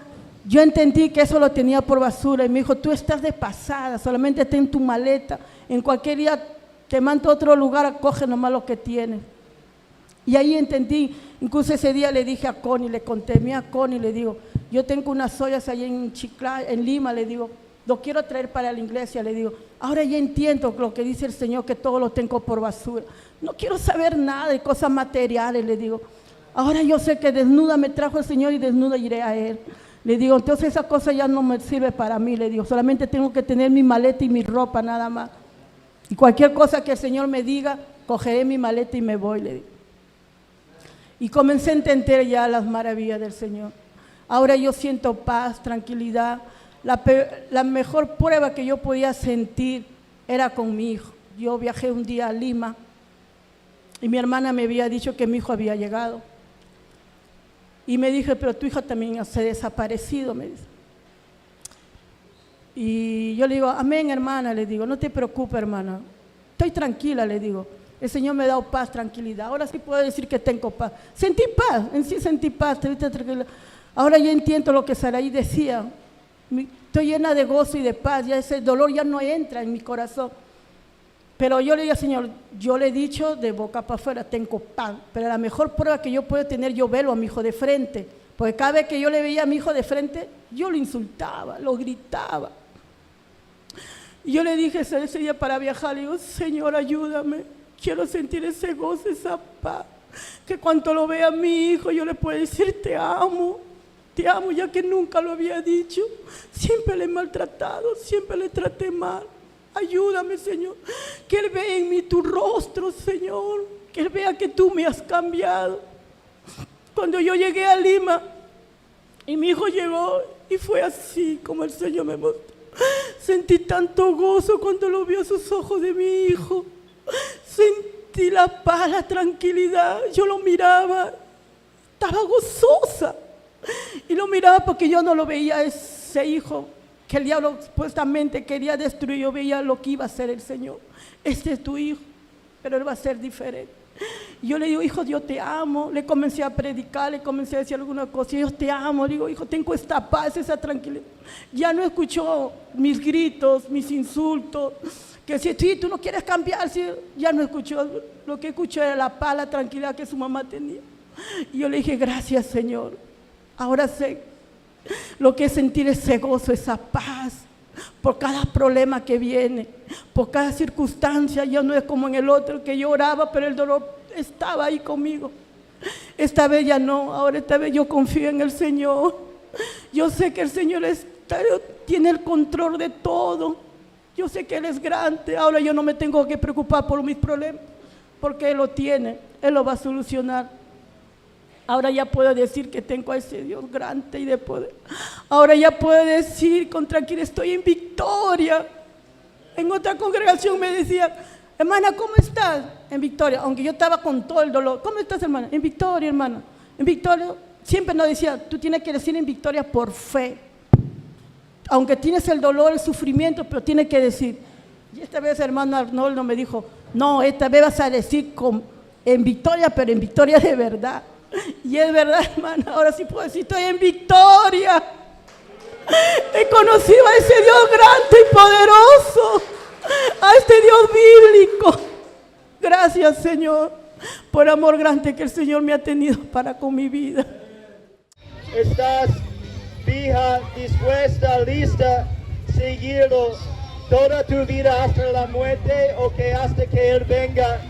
yo entendí que eso lo tenía por basura. Y me dijo, tú estás de pasada, solamente ten tu maleta, en cualquier día te mando a otro lugar, coge nomás lo que tienes. Y ahí entendí. Incluso ese día le dije a Connie, le conté, mira Connie, le digo, yo tengo unas ollas allá en Lima, le digo, lo quiero traer para la iglesia, le digo, ahora ya entiendo lo que dice el Señor, que todo lo tengo por basura. No quiero saber nada de cosas materiales, le digo. Ahora yo sé que desnuda me trajo el Señor y desnuda iré a Él. Le digo, entonces esa cosa ya no me sirve para mí, le digo, solamente tengo que tener mi maleta y mi ropa nada más. Y cualquier cosa que el Señor me diga, cogeré mi maleta y me voy, le digo. Y comencé a entender ya las maravillas del Señor. Ahora yo siento paz, tranquilidad. La mejor prueba que yo podía sentir era con mi hijo. Yo viajé un día a Lima y mi hermana me había dicho que mi hijo había llegado. Y me dije, pero tu hija también se ha desaparecido, me dice. Y yo le digo, amén, hermana, le digo, no te preocupes, hermana. Estoy tranquila, le digo. El Señor me ha dado paz, tranquilidad. Ahora sí puedo decir que tengo paz. Sentí paz, en sí sentí paz. Ahora ya entiendo lo que Saraí decía. Estoy llena de gozo y de paz. Ya ese dolor ya no entra en mi corazón. Pero yo le digo, Señor, yo le he dicho de boca para afuera, tengo paz. Pero la mejor prueba que yo puedo tener, yo verlo a mi hijo de frente. Porque cada vez que yo le veía a mi hijo de frente, yo lo insultaba, lo gritaba. Y yo le dije ese día para viajar, le digo, Señor, ayúdame. Quiero sentir ese gozo, esa paz. Que cuando lo vea a mi hijo, yo le puedo decir, te amo, ya que nunca lo había dicho. Siempre le he maltratado, siempre le traté mal. Ayúdame, Señor. Que Él vea en mí tu rostro, Señor. Que Él vea que tú me has cambiado. Cuando yo llegué a Lima y mi hijo llegó y fue así como el Señor me mostró. Sentí tanto gozo cuando lo vi a sus ojos de mi hijo. Sentí la paz, la tranquilidad. Yo lo miraba, estaba gozosa. Y lo miraba porque yo no lo veía a ese hijo que el diablo supuestamente quería destruir. Yo veía lo que iba a hacer el Señor. Este es tu hijo, pero él va a ser diferente. Y yo le digo, hijo, yo te amo. Le comencé a predicar, le comencé a decir alguna cosa. Yo te amo. Le digo, hijo, tengo esta paz, esa tranquilidad. Ya no escuchó mis gritos, mis insultos. Que si tú no quieres cambiar, si, ya no escuchó. Lo que escuchó era la paz, la tranquilidad que su mamá tenía. Y yo le dije, gracias, Señor. Ahora sé lo que es sentir ese gozo, esa paz. Por cada problema que viene, por cada circunstancia. Ya no es como en el otro que yo oraba, pero el dolor estaba ahí conmigo. Esta vez ya no, ahora esta vez yo confío en el Señor. Yo sé que el Señor tiene el control de todo. Yo sé que Él es grande. Ahora yo no me tengo que preocupar por mis problemas, porque Él lo tiene, Él lo va a solucionar. Ahora ya puedo decir que tengo a ese Dios grande y de poder. Ahora ya puedo decir con tranquilidad, estoy en victoria. En otra congregación me decía, hermana, ¿cómo estás? En victoria, aunque yo estaba con todo el dolor. ¿Cómo estás, hermana? En victoria, hermana. En victoria, siempre nos decía, tú tienes que decir en victoria por fe. Aunque tienes el dolor, el sufrimiento, pero tienes que decir. Y esta vez hermano Arnoldo me dijo, no, esta vez vas a decir en victoria, pero en victoria de verdad. Y es verdad, hermana, ahora sí puedo decir, estoy en victoria. He conocido a ese Dios grande y poderoso, a este Dios bíblico. Gracias, Señor, por amor grande que el Señor me ha tenido para con mi vida. ¿Estás fija, dispuesta, lista, seguirlo toda tu vida hasta la muerte o que hasta que Él venga,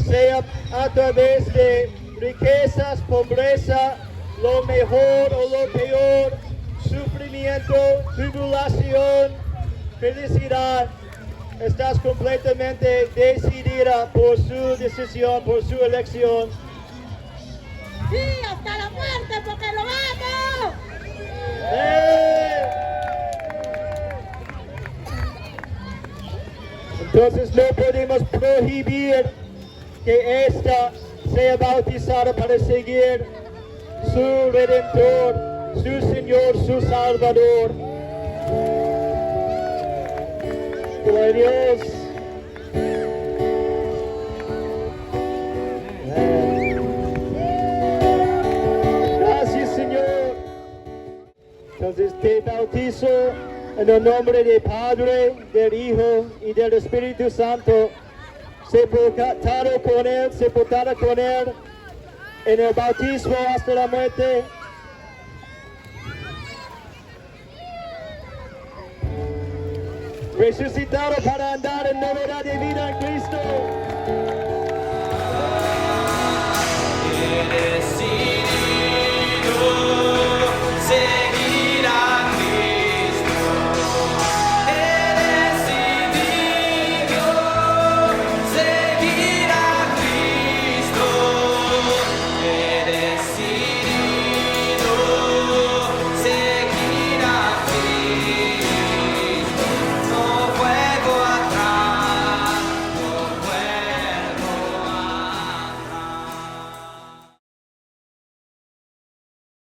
sea a través de riquezas, pobreza, lo mejor o lo peor, sufrimiento, tribulación, felicidad? Estás completamente decidida por su decisión, por su elección. Sí, hasta la muerte, porque lo amo. Entonces no podemos prohibir que esta sea bautizada para seguir su Redentor, su Señor, su Salvador. Gloria a Dios. Gracias, Señor. Entonces te bautizo en el nombre del Padre, del Hijo y del Espíritu Santo, sepultado con Él en el bautismo hasta la muerte. Resucitado para andar en novedad de vida en Cristo.